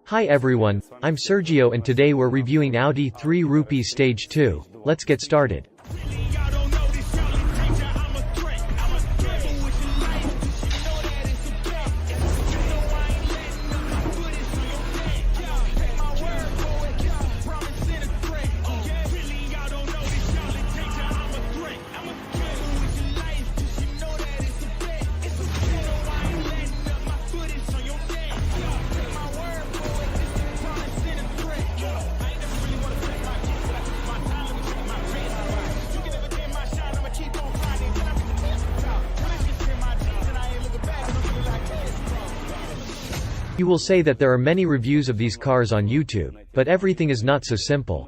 Hi everyone, I'm Serdjio and today we're reviewing Audi 3 Rupees Stage 2. Let's get started. You will say that there are many reviews of these cars on YouTube, but everything is not so simple.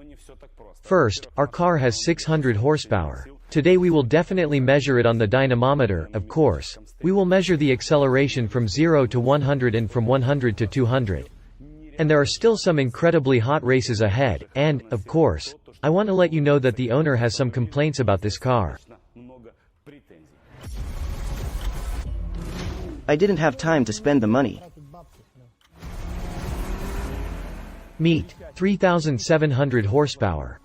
First, our car has 600 horsepower. Today we will definitely measure it on the dynamometer, of course. We will measure the acceleration from 0 to 100 and from 100 to 200. And there are still some incredibly hot races ahead, and, of course, I want to let you know that the owner has some complaints about this car. I didn't have time to spend the money. Meet 3,700 horsepower.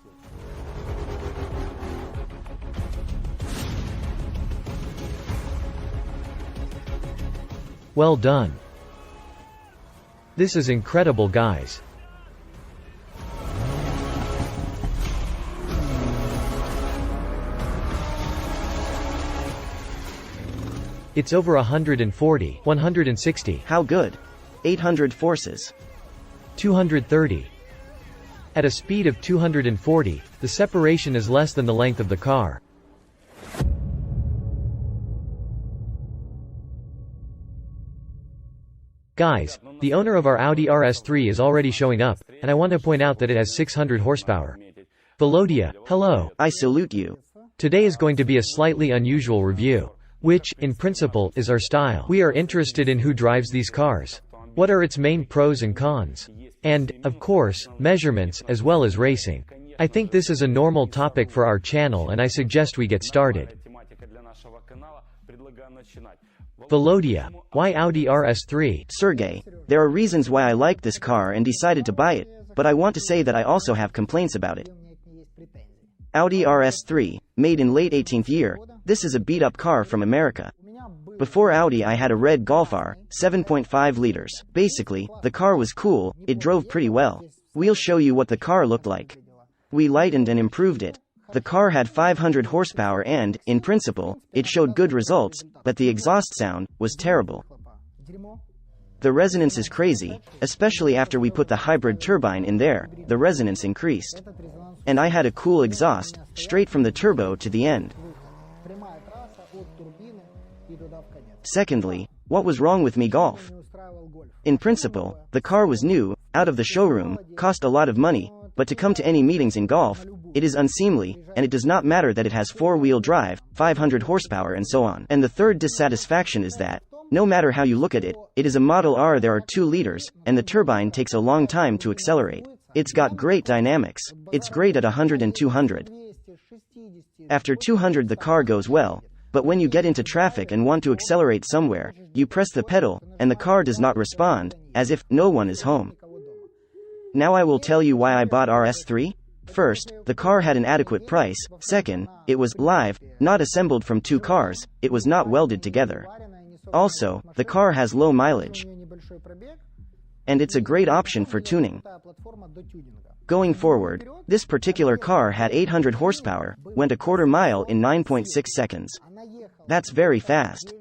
Well done. This is incredible, guys. It's over 140, 160. How good? 800 forces. 230. At a speed of 240, the separation is less than the length of the car. Guys, the owner of our Audi RS3 is already showing up, and I want to point out that it has 600 horsepower. Volodya, hello. I salute you. Today is going to be a slightly unusual review, which, in principle, is our style. We are interested in who drives these cars. What are its main pros and cons? And, of course, measurements, as well as racing. I think this is a normal topic for our channel and I suggest we get started. Volodya, why Audi RS3? Sergey, there are reasons why I like this car and decided to buy it, but I want to say that I also have complaints about it. Audi RS3, made in late 18th year, this is a beat-up car from America. Before Audi I had a red Golf R, 7.5 liters. Basically, the car was cool, it drove pretty well. We'll show you what the car looked like. We lightened and improved it. The car had 500 horsepower and, in principle, it showed good results, but the exhaust sound was terrible. The resonance is crazy, especially after we put the hybrid turbine in there, the resonance increased. And I had a cool exhaust, straight from the turbo to the end. Secondly, what was wrong with me Golf? In principle, the car was new, out of the showroom, cost a lot of money, but to come to any meetings in Golf, it is unseemly, and it does not matter that it has 4-wheel drive, 500 horsepower and so on. And the third dissatisfaction is that, no matter how you look at it, it is a Model R, there are 2 liters, and the turbine takes a long time to accelerate. It's got great dynamics. It's great at 100 and 200. After 200 the car goes well. But when you get into traffic and want to accelerate somewhere, you press the pedal, and the car does not respond, as if no one is home. Now I will tell you why I bought RS3. First, the car had an adequate price. Second, it was live, not assembled from 2 cars, it was not welded together. Also, the car has low mileage. And it's a great option for tuning. Going forward, this particular car had 800 horsepower, went a quarter mile in 9.6 seconds. That's very fast.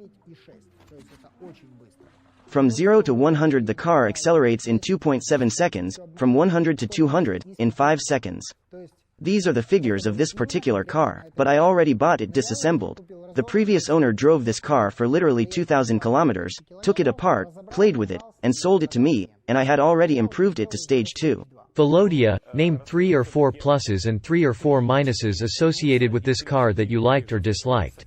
From 0 to 100 the car accelerates in 2.7 seconds, from 100 to 200, in 5 seconds. These are the figures of this particular car, but I already bought it disassembled. The previous owner drove this car for literally 2,000 kilometers, took it apart, played with it, and sold it to me, and I had already improved it to stage 2. Volodya, name 3 or 4 pluses and 3 or 4 minuses associated with this car that you liked or disliked.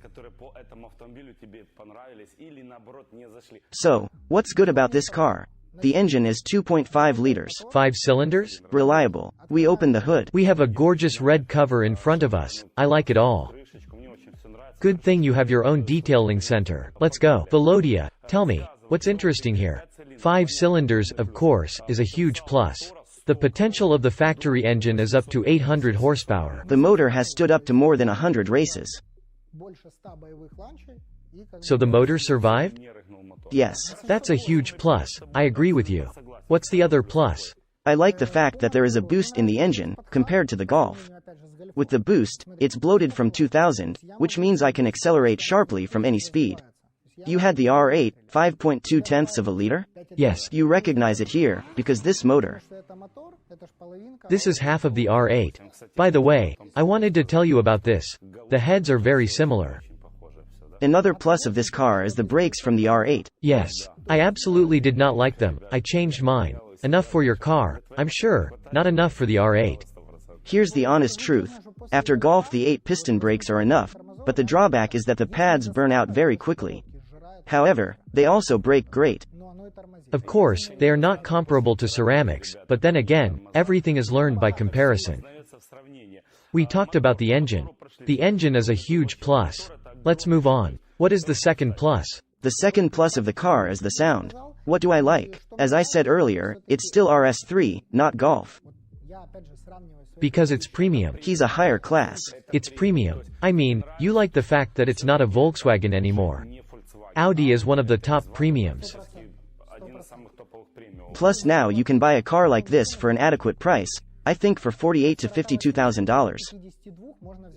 So, what's good about this car? The engine is 2.5 liters. 5 cylinders? Reliable. We open the hood. We have a gorgeous red cover in front of us. I like it all. Good thing you have your own detailing center. Let's go. Volodya, tell me, what's interesting here? 5 cylinders, of course, is a huge plus. The potential of the factory engine is up to 800 horsepower. The motor has stood up to more than 100 races. So the motor survived? Yes. That's a huge plus, I agree with you. What's the other plus? I like the fact that there is a boost in the engine, compared to the Golf. With the boost, it's bloated from 2000, which means I can accelerate sharply from any speed. You had the R8, 5.2 tenths of a liter? Yes. You recognize it here, because this motor. This is half of the R8. By the way, I wanted to tell you about this. The heads are very similar. Another plus of this car is the brakes from the R8. Yes. I absolutely did not like them. I changed mine. Enough for your car, I'm sure, not enough for the R8. Here's the honest truth. After Golf, the 8-piston brakes are enough, but the drawback is that the pads burn out very quickly. However, they also brake great. Of course, they are not comparable to ceramics, but then again, everything is learned by comparison. We talked about the engine. The engine is a huge plus. Let's move on. What is the second plus? The second plus of the car is the sound. What do I like? As I said earlier, it's still RS3, not Golf. Because it's premium. He's a higher class. It's premium. I mean, you like the fact that it's not a Volkswagen anymore. Audi is one of the top premiums. Plus now you can buy a car like this for an adequate price, I think for $48,000 to $52,000.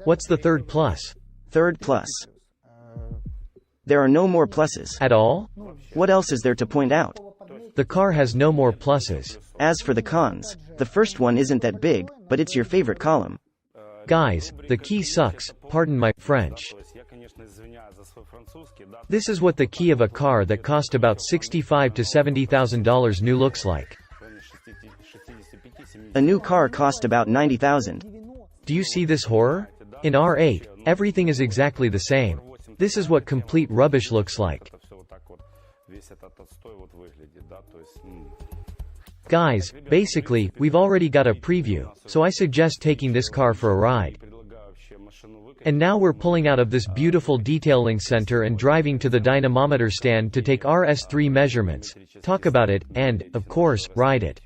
What's the third plus? Third plus. There are no more pluses. At all? What else is there to point out? The car has no more pluses. As for the cons, the first one isn't that big, but it's your favorite column. Guys, the key sucks, pardon my French. This is what the key of a car that cost about $65,000 to $70,000 new looks like. A new car cost about $90,000. Do you see this horror? In R8, everything is exactly the same. This is what complete rubbish looks like. Guys, basically, we've already got a preview, so I suggest taking this car for a ride. And now we're pulling out of this beautiful detailing center and driving to the dynamometer stand to take RS3 measurements, talk about it, and, of course, ride it.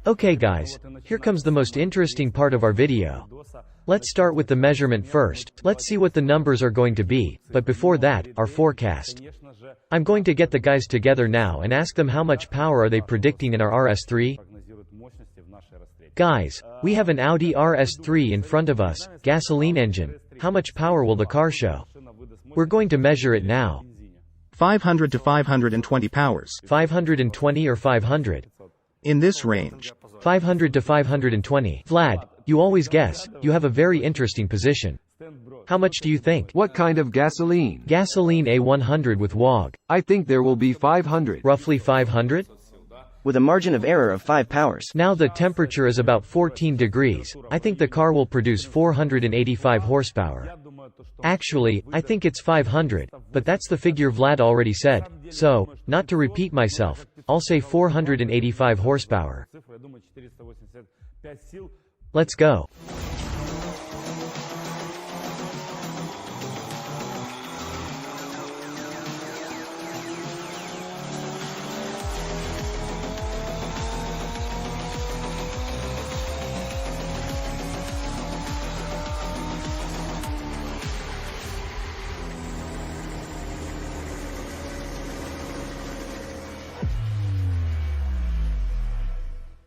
Okay guys, here comes the most interesting part of our video. Let's start with the measurement first. Let's see what the numbers are going to be, but before that, our forecast. I'm going to get the guys together now and ask them how much power are they predicting in our RS3? Guys, we have an Audi RS3 in front of us, gasoline engine. How much power will the car show? We're going to measure it now. 500 to 520 powers. 520 or 500? In this range. 500 to 520. Vlad, you always guess, you have a very interesting position. How much do you think? What kind of gasoline? Gasoline A100 with WOG. I think there will be 500. Roughly 500? With a margin of error of 5 powers. Now the temperature is about 14 degrees. I think the car will produce 485 horsepower. Actually, I think it's 500, but that's the figure Vlad already said. So, not to repeat myself, I'll say 485 horsepower. Let's go.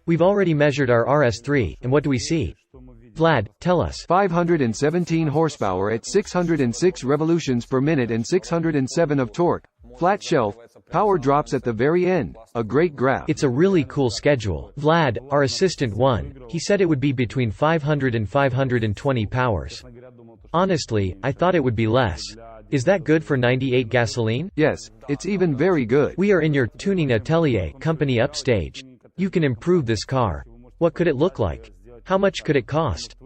We've already measured our RS3, and what do we see? Vlad, tell us. 517 horsepower at 606 revolutions per minute and 607 of torque. Flat shelf. Power drops at the very end. A great graph. It's a really cool schedule. Vlad, our assistant won. He said it would be between 500 and 520 powers. Honestly, I thought it would be less. Is that good for 98 gasoline? Yes, it's even very good. We are in your tuning atelier company upstage. You can improve this car. What could it look like? How much could it cost?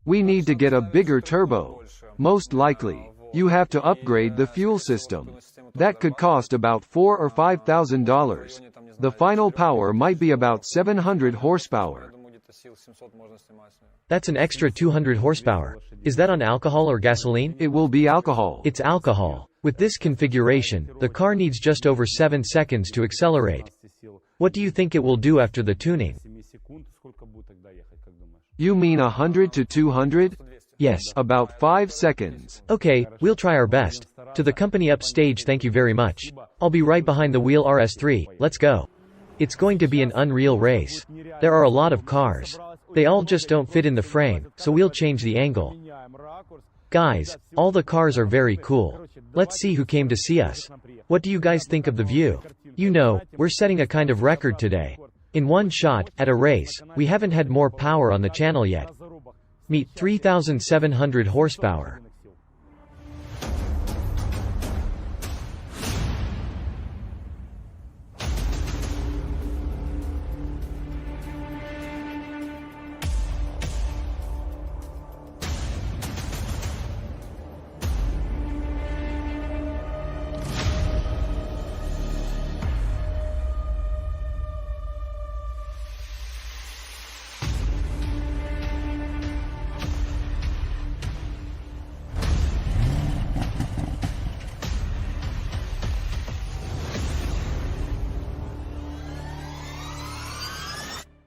We need to get a bigger turbo. Most likely, you have to upgrade the fuel system. That could cost about $4,000 or $5,000. The final power might be about 700 horsepower. That's an extra 200 horsepower. Is that on alcohol or gasoline? It will be alcohol. It's alcohol. With this configuration, the car needs just over 7 seconds to accelerate. What do you think it will do after the tuning? You mean 100 to 200? Yes. About 5 seconds. Okay, we'll try our best. To the company upstage, thank you very much. I'll be right behind the wheel RS3, let's go. It's going to be an unreal race. There are a lot of cars. They all just don't fit in the frame, so we'll change the angle. Guys, all the cars are very cool. Let's see who came to see us. What do you guys think of the view? You know, we're setting a kind of record today. In one shot, at a race, we haven't had more power on the channel yet. Meet 3,700 horsepower.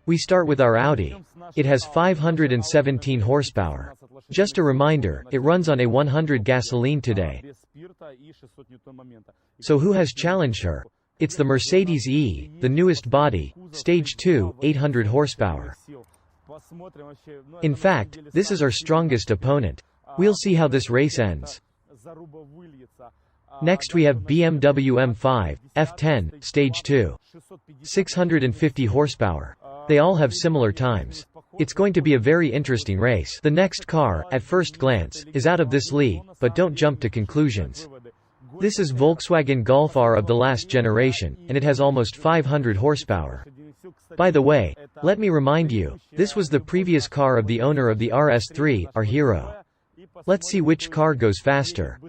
We start with our Audi. It has 517 horsepower. Just a reminder, it runs on a 100 gasoline today. So who has challenged her? It's the Mercedes E, the newest body, Stage 2, 800 horsepower. In fact, this is our strongest opponent. We'll see how this race ends. Next we have BMW M5, F10, Stage 2. 650 horsepower. They all have similar times. It's going to be a very interesting race. The next car, at first glance, is out of this league, but don't jump to conclusions. This is Volkswagen Golf R of the last generation, and it has almost 500 horsepower. By the way, let me remind you, this was the previous car of the owner of the RS3, our hero. Let's see which car goes faster.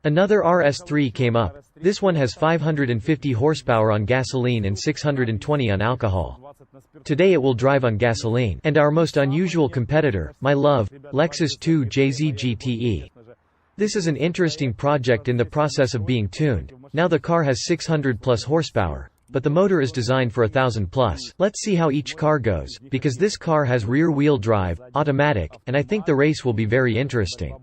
Another RS3 came up. This one has 550 horsepower on gasoline and 620 on alcohol. Today it will drive on gasoline. And our most unusual competitor, my love, Lexus 2 JZ GTE. This is an interesting project in the process of being tuned. Now the car has 600 plus horsepower, but the motor is designed for 1000 plus. Let's see how each car goes, because this car has rear-wheel drive, automatic, and I think the race will be very interesting.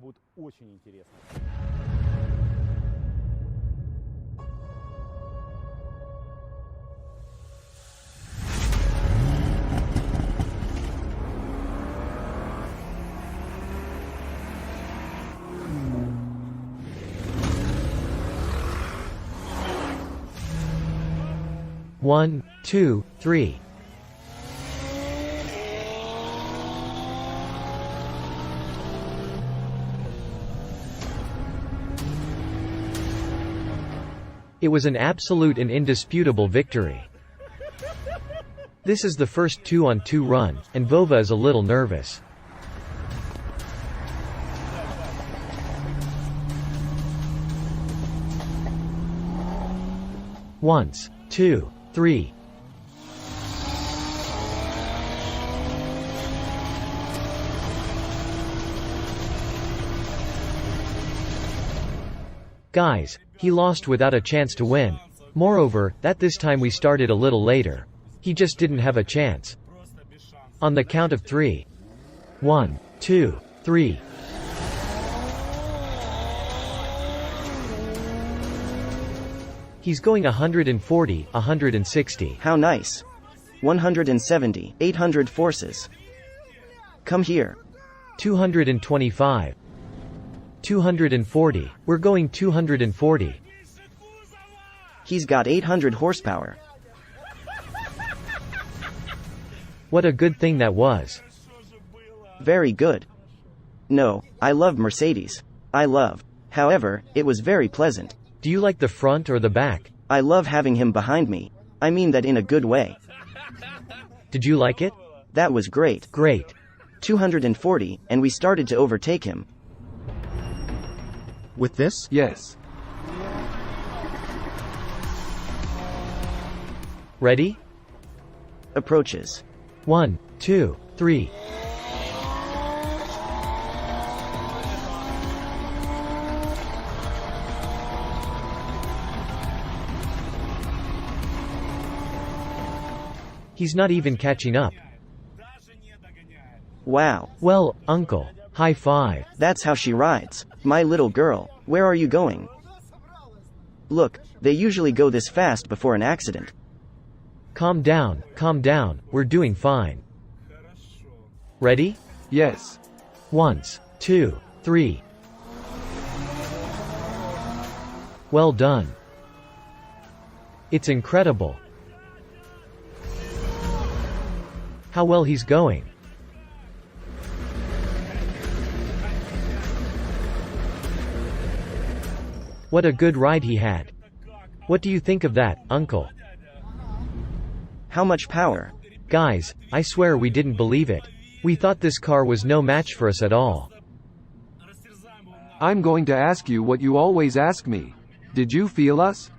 One, two, three. It was an absolute and indisputable victory. This is the first 2-on-2 run, and Vova is a little nervous. Once, two, three. Guys, he lost without a chance to win. Moreover, this time we started a little later. He just didn't have a chance. On the count of 3. 1, 2, 3. He's going 140, 160. How nice. 170, 800 forces. Come here. 225. 240. We're going 240. He's got 800 horsepower. What a good thing that was. Very good. No, I love Mercedes. I love However, it was very pleasant. Do you like the front or the back? I love having him behind me. I mean that in a good way. Did you like it? That was great. Great. 240, and we started to overtake him. With this? Yes. Ready? Approaches. 1, 2, 3. He's not even catching up. Wow. Well, uncle, high five. That's how she rides. My little girl, where are you going? Look, they usually go this fast before an accident. Calm down, we're doing fine. Ready? Yes. Once, 2, 3. Well done. It's incredible. How well he's going. What a good ride he had. What do you think of that, uncle? How much power? Guys, I swear we didn't believe it. We thought this car was no match for us at all. I'm going to ask you what you always ask me. Did you feel us?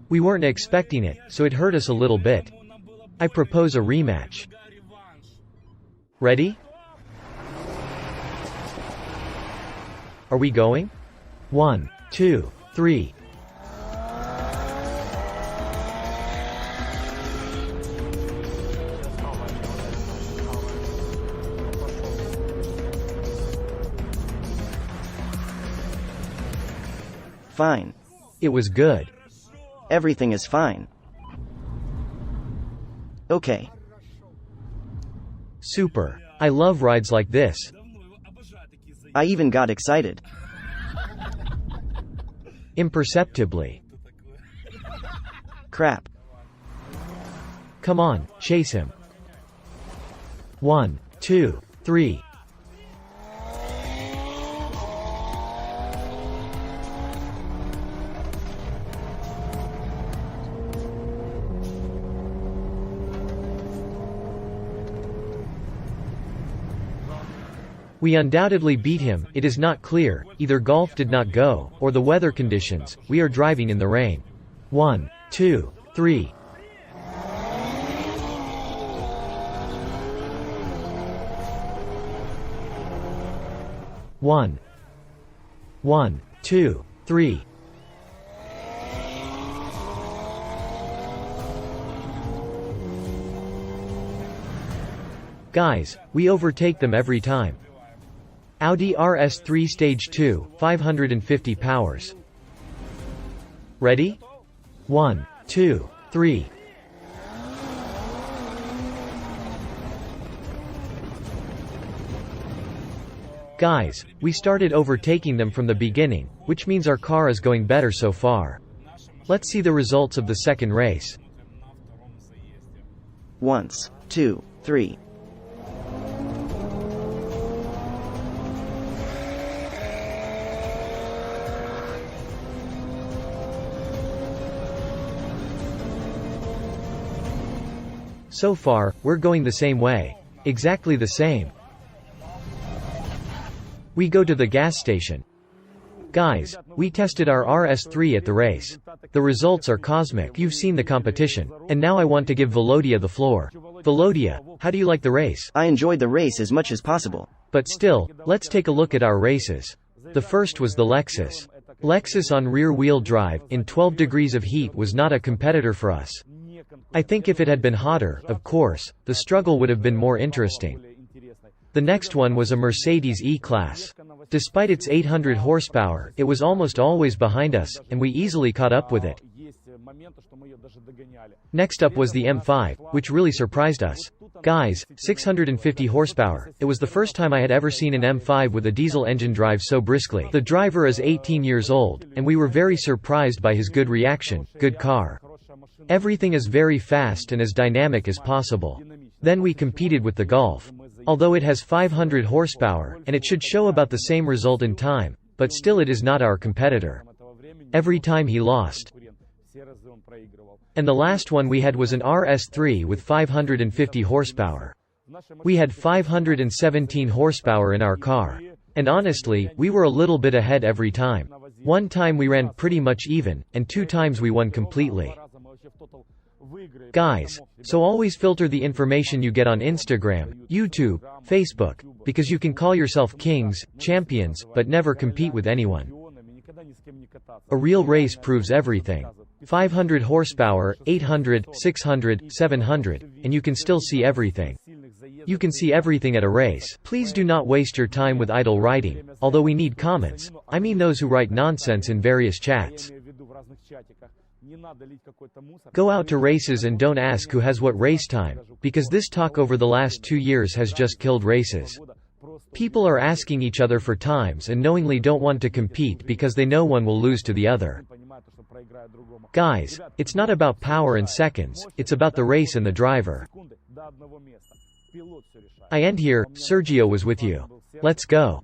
We weren't expecting it, so it hurt us a little bit. I propose a rematch. Ready? Are we going? 1, 2, 3. Fine. It was good. Everything is fine. Okay. Super. I love rides like this. I even got excited. Imperceptibly. Crap. Come on, chase him. 1, 2, 3. We undoubtedly beat him. It is not clear, either golf did not go, or the weather conditions. We are driving in the rain. 1, 2, 3. One, 2, 3. Guys, we overtake them every time. Audi RS3 Stage 2, 550 powers. Ready? 1, 2, 3. Guys, we started overtaking them from the beginning, which means our car is going better so far. Let's see the results of the second race. 1, 2, 3. So far, we're going the same way. Exactly the same. We go to the gas station. Guys, we tested our RS3 at the race. The results are cosmic. You've seen the competition. And now I want to give Volodya the floor. Volodya, how do you like the race? I enjoyed the race as much as possible. But still, let's take a look at our races. The first was the Lexus. Lexus on rear-wheel drive, in 12 degrees of heat was not a competitor for us. I think if it had been hotter, of course, the struggle would have been more interesting. The next one was a Mercedes E-Class. Despite its 800 horsepower, it was almost always behind us, and we easily caught up with it. Next up was the M5, which really surprised us. Guys, 650 horsepower. It was the first time I had ever seen an M5 with a diesel engine drive so briskly. The driver is 18 years old, and we were very surprised by his good reaction. Good car. Everything is very fast and as dynamic as possible. Then we competed with the Golf. Although it has 500 horsepower, and it should show about the same result in time, but still it is not our competitor. Every time he lost. And the last one we had was an RS3 with 550 horsepower. We had 517 horsepower in our car. And honestly, we were a little bit ahead every time. One time we ran pretty much even, and 2 times we won completely. Guys, so always filter the information you get on Instagram, YouTube, Facebook, because you can call yourself kings, champions, but never compete with anyone. A real race proves everything. 500 horsepower, 800, 600, 700, and you can still see everything. You can see everything at a race. Please do not waste your time with idle writing, although we need comments. I mean those who write nonsense in various chats. Go out to races and don't ask who has what race time, because this talk over the last 2 years has just killed races. People are asking each other for times and knowingly don't want to compete because they know one will lose to the other. Guys, it's not about power and seconds, it's about the race and the driver. I end here. Serdjio was with you. Let's go.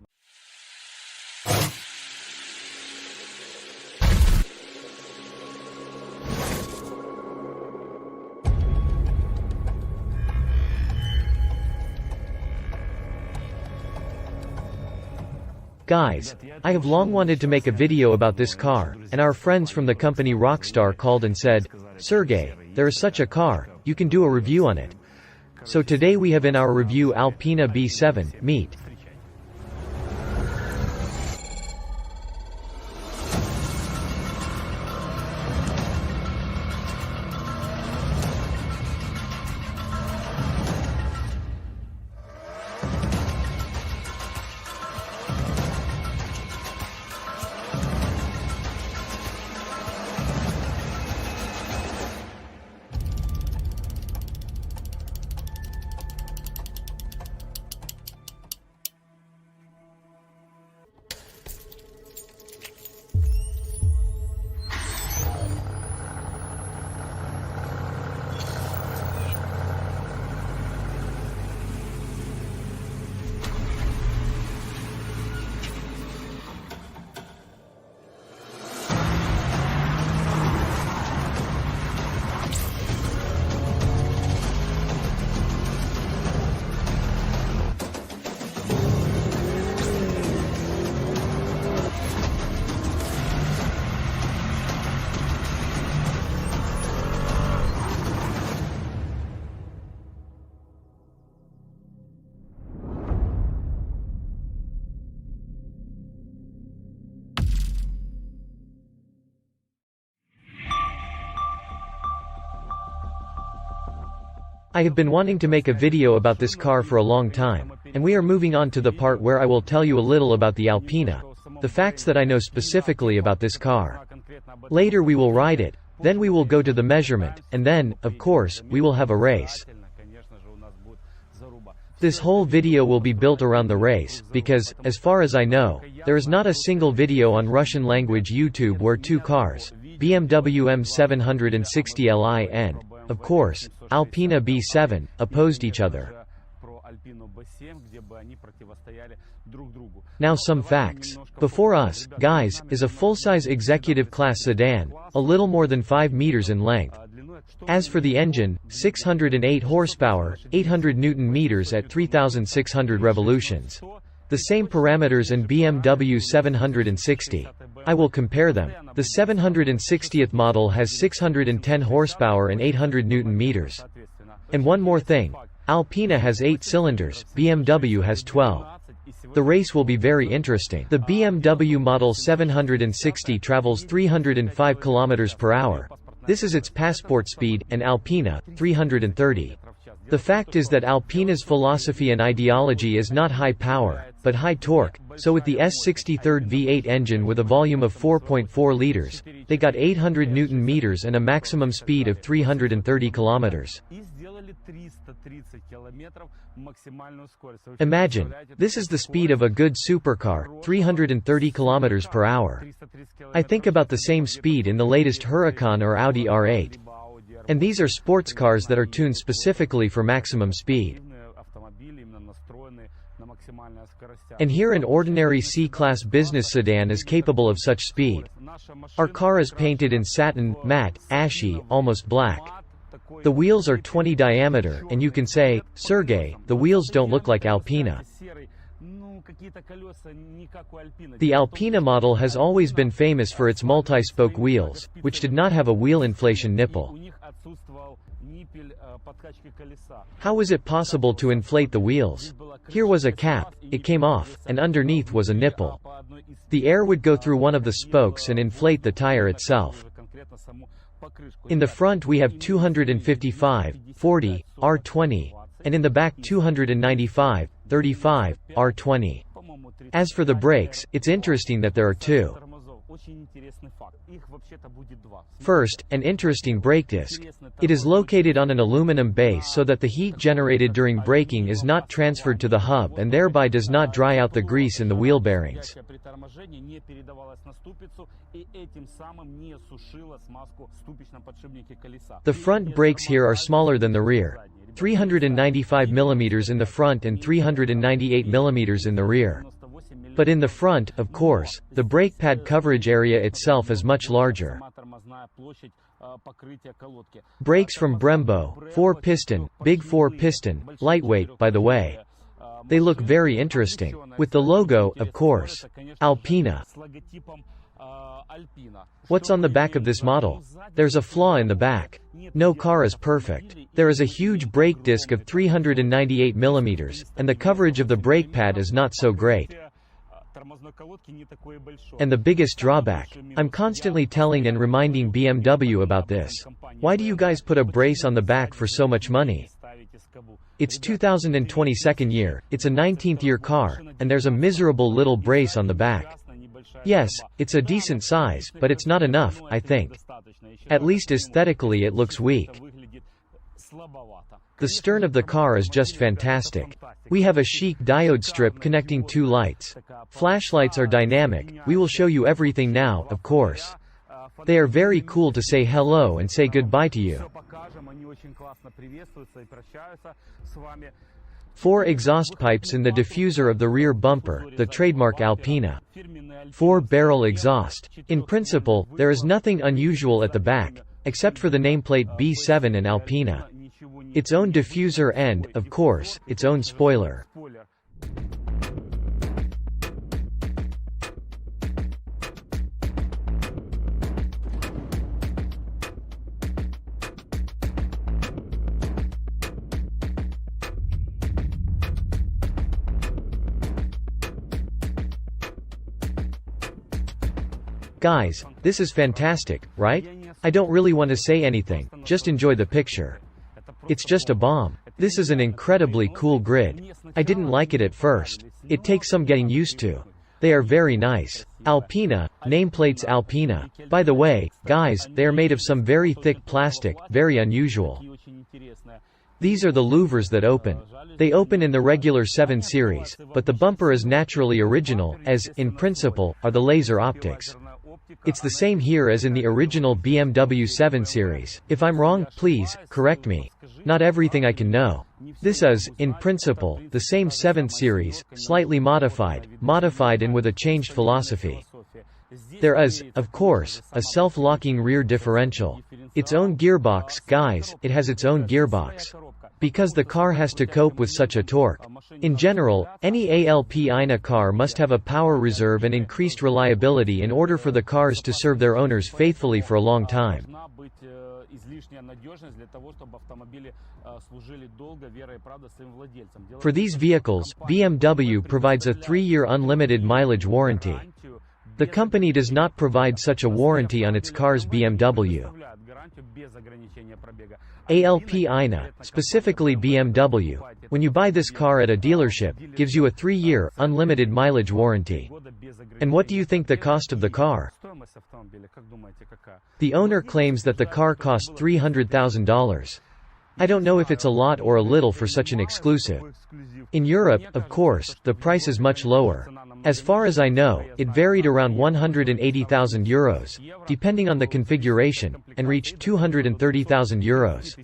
Guys, I have long wanted to make a video about this car, and our friends from the company Rockstar called and said, "Sergey, there is such a car, you can do a review on it." So today we have in our review Alpina B7, meet. I have been wanting to make a video about this car for a long time, and we are moving on to the part where I will tell you a little about the Alpina, the facts that I know specifically about this car. Later we will ride it, then we will go to the measurement, and then, of course, we will have a race. This whole video will be built around the race, because, as far as I know, there is not a single video on Russian language YouTube where 2 cars, BMW M760 Li and, of course, Alpina B7, opposed each other. Now some facts. Before us, guys, is a full-size executive class sedan, a little more than 5 meters in length. As for the engine, 608 horsepower, 800 Nm at 3,600 revolutions. The same parameters in BMW 760. I will compare them. The 760th model has 610 horsepower and 800 Nm. And one more thing. Alpina has 8 cylinders, BMW has 12. The race will be very interesting. The BMW model 760 travels 305 km per hour. This is its passport speed, and Alpina, 330. The fact is that Alpina's philosophy and ideology is not high power, but high torque, so with the S63 V8 engine with a volume of 4.4 liters, they got 800 Nm and a maximum speed of 330 km. Imagine, this is the speed of a good supercar, 330 km per hour. I think about the same speed in the latest Huracan or Audi R8. And these are sports cars that are tuned specifically for maximum speed. And here an ordinary C-Class business sedan is capable of such speed. Our car is painted in satin, matte, ashy, almost black. The wheels are 20 diameter, and you can say, Sergey, the wheels don't look like Alpina. The Alpina model has always been famous for its multi-spoke wheels, which did not have a wheel inflation nipple. How was it possible to inflate the wheels? Here was a cap, it came off, and underneath was a nipple. The air would go through one of the spokes and inflate the tire itself. In the front we have 255, 40, R20, and in the back 295, 35, R20. As for the brakes, it's interesting that there are two. First, an interesting brake disc. It is located on an aluminum base so that the heat generated during braking is not transferred to the hub and thereby does not dry out the grease in the wheel bearings. The front brakes here are smaller than the rear. 395 mm in the front and 398 mm in the rear. But in the front, of course, the brake pad coverage area itself is much larger. Brakes from Brembo, 4-piston, big 4-piston, lightweight, by the way. They look very interesting. With the logo, of course. Alpina. What's on the back of this model? There's a flaw in the back. No car is perfect. There is a huge brake disc of 398 mm, and the coverage of the brake pad is not so great. And the biggest drawback. I'm constantly telling and reminding BMW about this. Why do you guys put a brace on the back for so much money? It's 2022nd year, it's a 19th year car, and there's a miserable little brace on the back. Yes, it's a decent size, but it's not enough, I think. At least aesthetically it looks weak. The stern of the car is just fantastic. We have a chic diode strip connecting two lights. Flashlights are dynamic, we will show you everything now, of course. They are very cool to say hello and say goodbye to you. 4 exhaust pipes in the diffuser of the rear bumper, the trademark Alpina. 4-barrel exhaust. In principle, there is nothing unusual at the back, except for the nameplate B7 and Alpina. Its own diffuser and, of course, its own spoiler. Guys, this is fantastic, right? I don't really want to say anything, just enjoy the picture. It's just a bomb. This is an incredibly cool grid. I didn't like it at first. It takes some getting used to. They are very nice. Alpina, nameplates Alpina. By the way, guys, they are made of some very thick plastic, very unusual. These are the louvers that open. They open in the regular 7 series, but the bumper is naturally original, as, in principle, are the laser optics. It's the same here as in the original BMW 7 series. If I'm wrong, please, correct me. Not everything I can know. This is, in principle, the same 7th series, slightly modified and with a changed philosophy. There is, of course, a self-locking rear differential. Its own gearbox, guys, it has its own gearbox. Because the car has to cope with such a torque. In general, any Alpina car must have a power reserve and increased reliability in order for the cars to serve their owners faithfully for a long time. For these vehicles, BMW provides a 3-year unlimited mileage warranty. The company does not provide such a warranty on its cars. BMW Alpina, specifically BMW, when you buy this car at a dealership, gives you a 3-year, unlimited mileage warranty. And what do you think the cost of the car? The owner claims that the car cost $300,000. I don't know if it's a lot or a little for such an exclusive. In Europe, of course, the price is much lower. As far as I know, it varied around €180,000, depending on the configuration, and reached €230,000.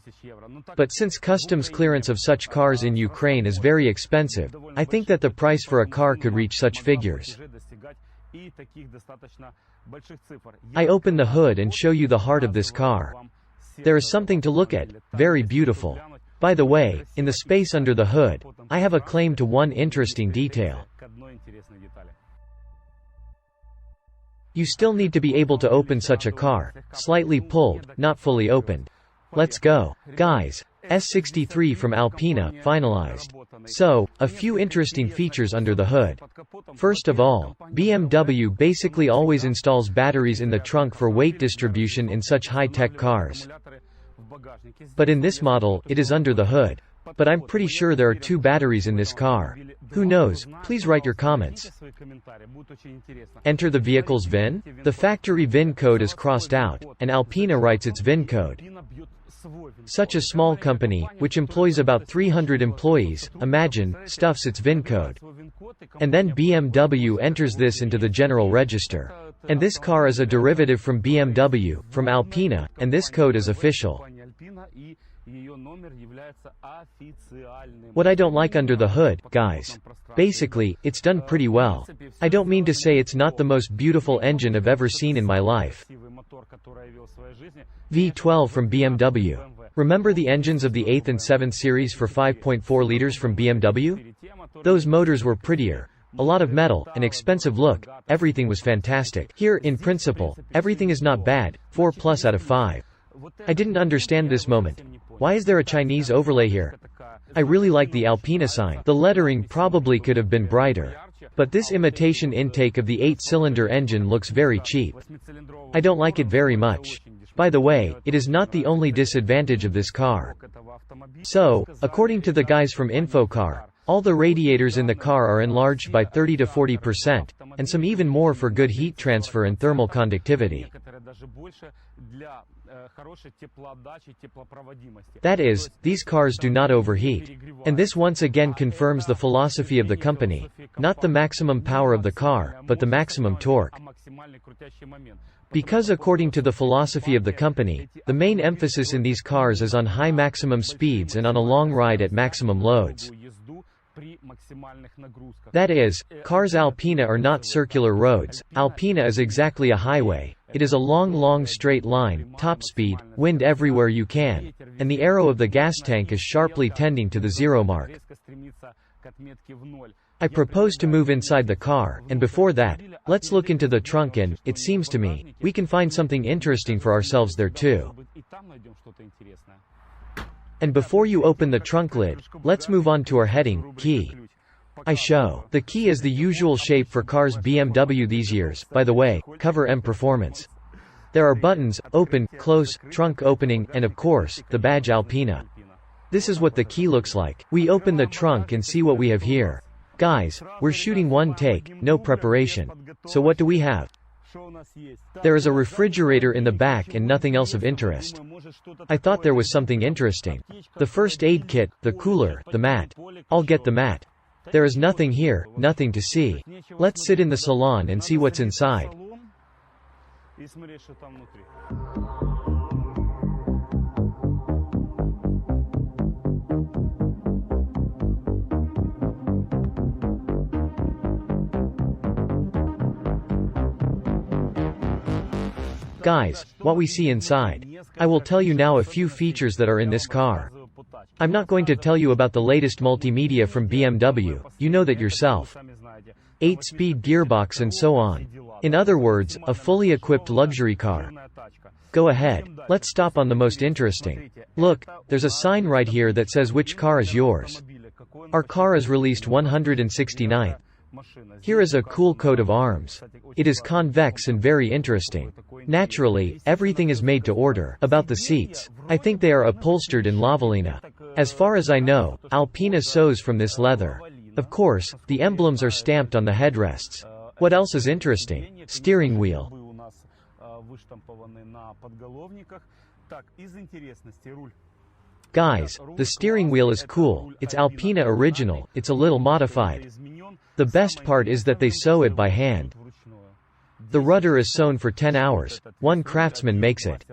But since customs clearance of such cars in Ukraine is very expensive, I think that the price for a car could reach such figures. I open the hood and show you the heart of this car. There is something to look at, very beautiful. By the way, in the space under the hood, I have a claim to one interesting detail. You still need to be able to open such a car, slightly pulled, not fully opened. Let's go. Guys, S63 from Alpina, finalized. So, a few interesting features under the hood. First of all, BMW basically always installs batteries in the trunk for weight distribution in such high-tech cars. But in this model, it is under the hood. But I'm pretty sure there are 2 batteries in this car. Who knows? Please write your comments. Enter the vehicle's VIN. The factory VIN code is crossed out, and Alpina writes its VIN code. Such a small company, which employs about 300 employees, imagine, stuffs its VIN code. And then BMW enters this into the general register. And this car is a derivative from BMW, from Alpina, and this code is official. What I don't like under the hood, guys. Basically, it's done pretty well. I don't mean to say it's not the most beautiful engine I've ever seen in my life. V12 from BMW. Remember the engines of the 8th and 7th series for 5.4 liters from BMW? Those motors were prettier. A lot of metal, an expensive look, everything was fantastic. Here, in principle, everything is not bad, 4+ out of 5. I didn't understand this moment. Why is there a Chinese overlay here? I really like the Alpina sign. The lettering probably could have been brighter. But this imitation intake of the 8-cylinder engine looks very cheap. I don't like it very much. By the way, it is not the only disadvantage of this car. So, according to the guys from Infocar, all the radiators in the car are enlarged by 30 to 40%, and some even more for good heat transfer and thermal conductivity. That is, these cars do not overheat. And this once again confirms the philosophy of the company, not the maximum power of the car, but the maximum torque. Because according to the philosophy of the company, the main emphasis in these cars is on high maximum speeds and on a long ride at maximum loads. That is, cars Alpina are not circular roads, Alpina is exactly a highway. It is a long straight line, top speed, wind everywhere you can, and the arrow of the gas tank is sharply tending to the 0 mark. I propose to move inside the car, and before that, let's look into the trunk and, it seems to me, we can find something interesting for ourselves there too. And before you open the trunk lid, let's move on to our heading, key. I show. The key is the usual shape for cars BMW these years, by the way, cover M performance. There are buttons, open, close, trunk opening, and of course, the badge Alpina. This is what the key looks like. We open the trunk and see what we have here. Guys, we're shooting one take, no preparation. So what do we have? There is a refrigerator in the back and nothing else of interest. I thought there was something interesting. The first aid kit, the cooler, the mat. I'll get the mat. There is nothing here, nothing to see. Let's sit in the salon and see what's inside. Guys, what we see inside. I will tell you now a few features that are in this car. I'm not going to tell you about the latest multimedia from BMW, you know that yourself. 8-speed gearbox and so on. In other words, a fully equipped luxury car. Go ahead. Let's stop on the most interesting. Look, there's a sign right here that says which car is yours. Our car is released 169th. Here is a cool coat of arms. It is convex and very interesting. Naturally, everything is made to order. About the seats, I think they are upholstered in Lavalina. As far as I know, Alpina sews from this leather. Of course, the emblems are stamped on the headrests. What else is interesting? Steering wheel. Guys, the steering wheel is cool, it's Alpina original, it's a little modified. The best part is that they sew it by hand. The rudder is sewn for 10 hours, one craftsman makes it.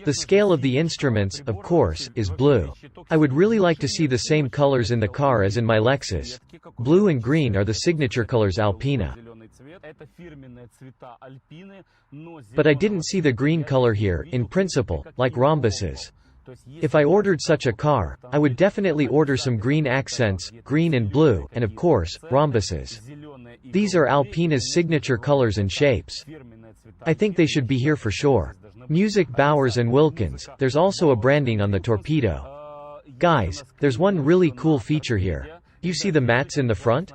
The scale of the instruments, of course, is blue. I would really like to see the same colors in the car as in my Lexus. Blue and green are the signature colors Alpina. But I didn't see the green color here, in principle, like rhombuses. If I ordered such a car, I would definitely order some green accents, green and blue, and of course, rhombuses. These are Alpina's signature colors and shapes. I think they should be here for sure. Music Bowers and Wilkins, there's also a branding on the torpedo. Guys, there's one really cool feature here. You see the mats in the front?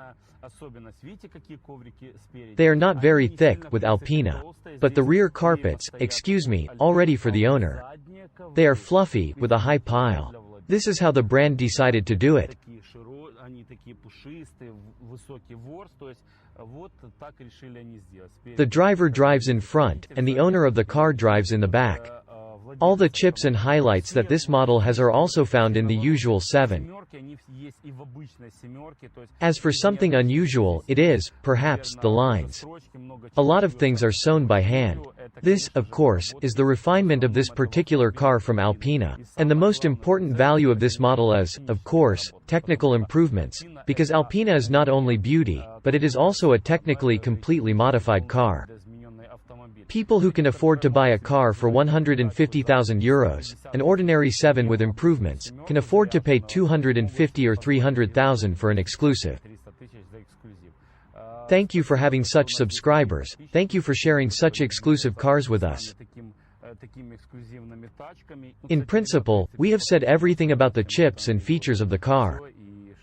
They are not very thick, with Alpina. But the rear carpets, excuse me, all ready for the owner. They are fluffy, with a high pile. This is how the brand decided to do it. The driver drives in front, and the owner of the car drives in the back. All the chips and highlights that this model has are also found in the usual 7. As for something unusual, it is, perhaps, the lines. A lot of things are sewn by hand. This, of course, is the refinement of this particular car from Alpina. And the most important value of this model is, of course, technical improvements, because Alpina is not only beauty, but it is also a technically completely modified car. People who can afford to buy a car for €150,000, an ordinary 7 with improvements, can afford to pay $250,000 or $300,000 for an exclusive. Thank you for having such subscribers, thank you for sharing such exclusive cars with us. In principle, we have said everything about the chips and features of the car.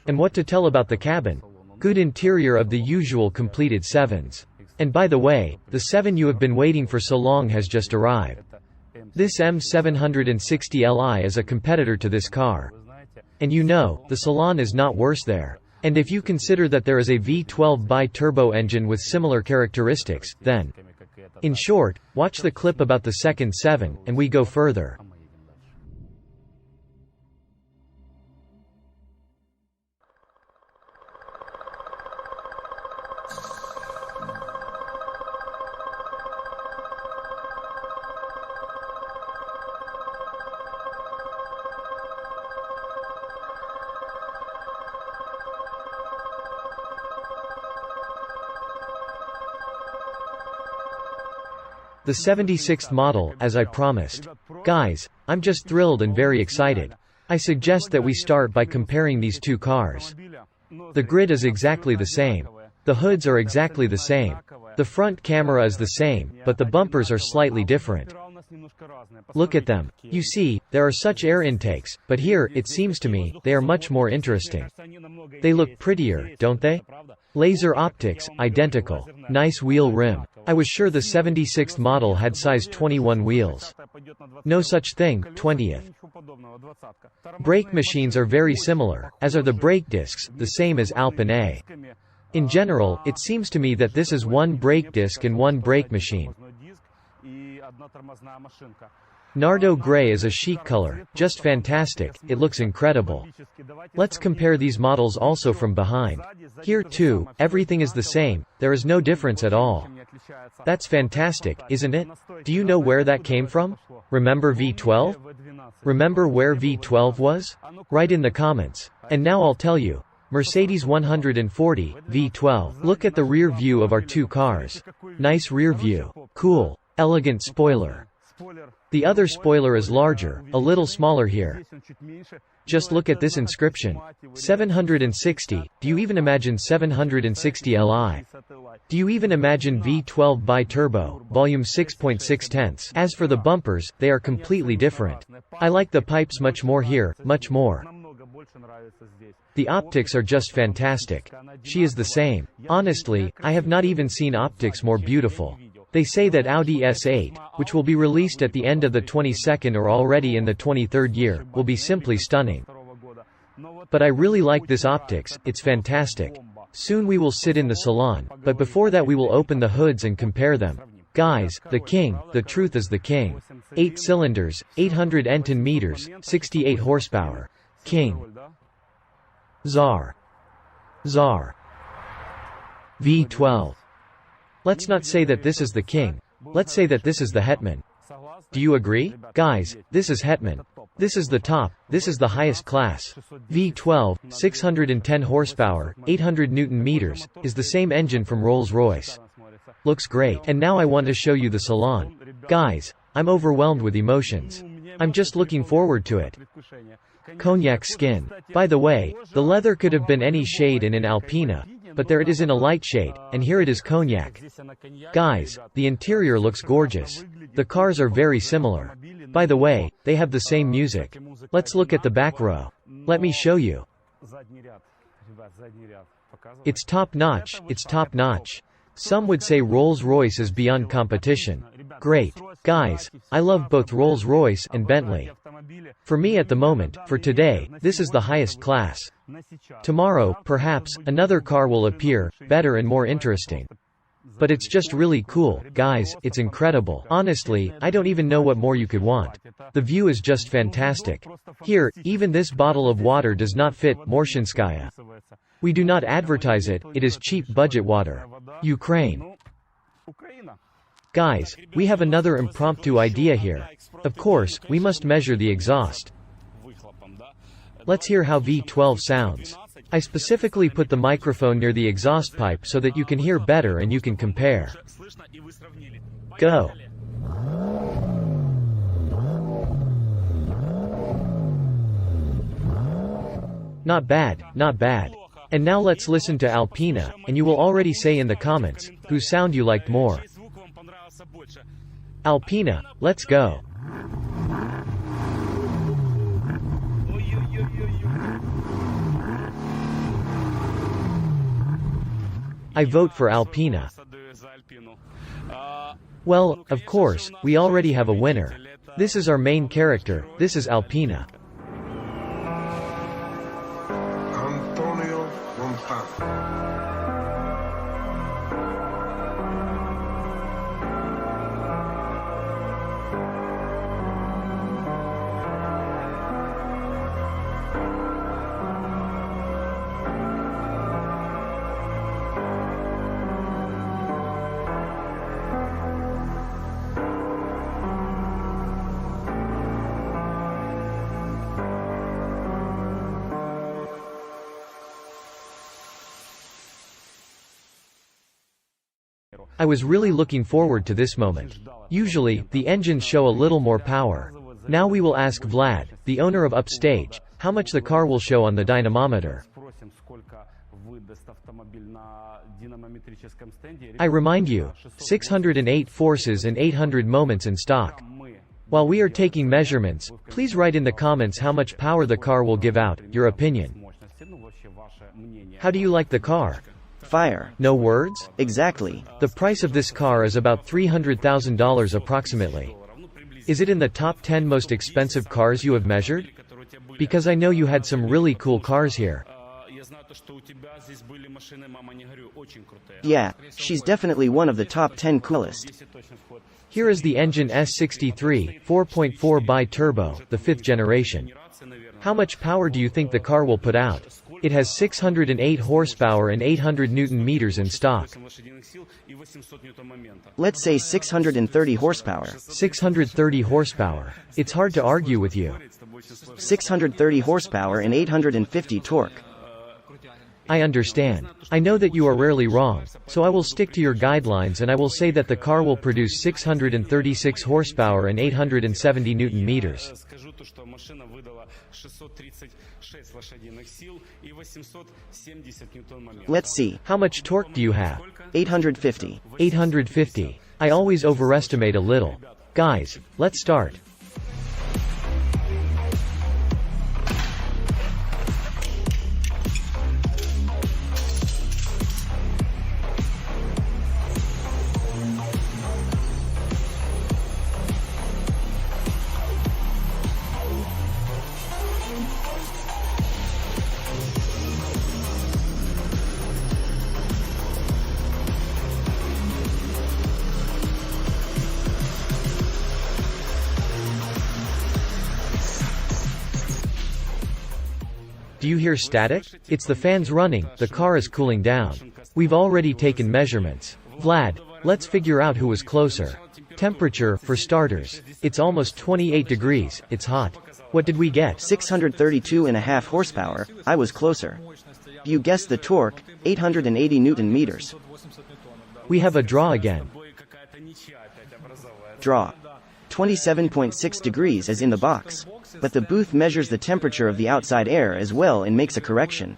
And what to tell about the cabin? Good interior of the usual completed 7s. And by the way, the 7 you have been waiting for so long has just arrived. This M760Li is a competitor to this car. And you know, the salon is not worse there. And if you consider that there is a V12 bi-turbo engine with similar characteristics, then, in short, watch the clip about the second 7, and we go further. The 76th model, as I promised. Guys, I'm just thrilled and very excited. I suggest that we start by comparing these two cars. The grid is exactly the same. The hoods are exactly the same. The front camera is the same, but the bumpers are slightly different. Look at them. You see, there are such air intakes, but here, it seems to me, they are much more interesting. They look prettier, don't they? Laser optics, identical. Nice wheel rim. I was sure the 76th model had size 21 wheels. No such thing, 20th. Brake machines are very similar, as are the brake discs, the same as Alpine. In general, it seems to me that this is one brake disc and one brake machine. Nardo gray is a chic color, just fantastic, it looks incredible. Let's compare these models also from behind. Here too, everything is the same, there is no difference at all. That's fantastic, isn't it? Do you know where that came from? Remember V12? Remember where V12 was? Write in the comments. And now I'll tell you. Mercedes 140, V12. Look at the rear view of our two cars. Nice rear view. Cool. Elegant spoiler. The other spoiler is larger, a little smaller here. Just look at this inscription. 760, do you even imagine 760 Li? Do you even imagine V12 bi-turbo, volume 6.6. As for the bumpers, they are completely different. I like the pipes much more here, much more. The optics are just fantastic. She is the same. Honestly, I have not even seen optics more beautiful. They say that Audi S8, which will be released at the end of the 22nd or already in the 23rd year, will be simply stunning. But I really like this optics, it's fantastic. Soon we will sit in the salon, but before that we will open the hoods and compare them. Guys, the king, the truth is the king. 8 cylinders, 800 Nm, 68 horsepower. King. Tsar. Tsar. V12. Let's not say that this is the king. Let's say that this is the hetman. Do you agree? Guys, this is hetman. This is the top, this is the highest class. V12, 610 horsepower, 800 Nm, is the same engine from Rolls-Royce. Looks great. And now I want to show you the salon. Guys, I'm overwhelmed with emotions. I'm just looking forward to it. Cognac skin. By the way, the leather could have been any shade in an Alpina, but there it is in a light shade, and here it is cognac. Guys, the interior looks gorgeous. The cars are very similar. By the way, they have the same music. Let's look at the back row. Let me show you. It's top-notch, it's top-notch. Some would say Rolls-Royce is beyond competition. Great. Guys, I love both Rolls-Royce and Bentley. For me at the moment, for today, this is the highest class. Tomorrow, perhaps, another car will appear, better and more interesting. But it's just really cool, guys, it's incredible. Honestly, I don't even know what more you could want. The view is just fantastic. Here, even this bottle of water does not fit, Morshinskaya. We do not advertise it, it is cheap budget water. Ukraine. Guys, we have another impromptu idea here. Of course, we must measure the exhaust. Let's hear how V12 sounds. I specifically put the microphone near the exhaust pipe so that you can hear better and you can compare. Go. Not bad, not bad. And now let's listen to Alpina, and you will already say in the comments, whose sound you liked more. Alpina, let's go. I vote for Alpina. Well, of course, we already have a winner. This is our main character, this is Alpina. I was really looking forward to this moment. Usually, the engines show a little more power. Now we will ask Vlad, the owner of Upstage, how much the car will show on the dynamometer. I remind you, 608 forces and 800 moments in stock. While we are taking measurements, please write in the comments how much power the car will give out, your opinion. How do you like the car? Fire. No words? Exactly. The price of this car is about $300,000 approximately. Is it in the top 10 most expensive cars you have measured? Because I know you had some really cool cars here. Yeah, she's definitely one of the top 10 coolest. Here is the engine S63, 4.4 bi-turbo, the 5th generation. How much power do you think the car will put out? It has 608 horsepower and 800 Nm in stock. Let's say 630 horsepower. 630 horsepower. It's hard to argue with you. 630 horsepower and 850 torque. I understand. I know that you are rarely wrong, so I will stick to your guidelines and I will say that the car will produce 636 horsepower and 870 Nm. Let's see. How much torque do you have? 850. 850. I always overestimate a little. Guys, let's start. Do you hear static? It's the fans running, the car is cooling down. We've already taken measurements. Vlad, let's figure out who was closer. Temperature, for starters. It's almost 28 degrees, it's hot. What did we get? 632.5 horsepower, I was closer. You guessed the torque, 880 Newton meters. We have a draw again. Draw. 27.6 degrees as in the box. But the booth measures the temperature of the outside air as well and makes a correction.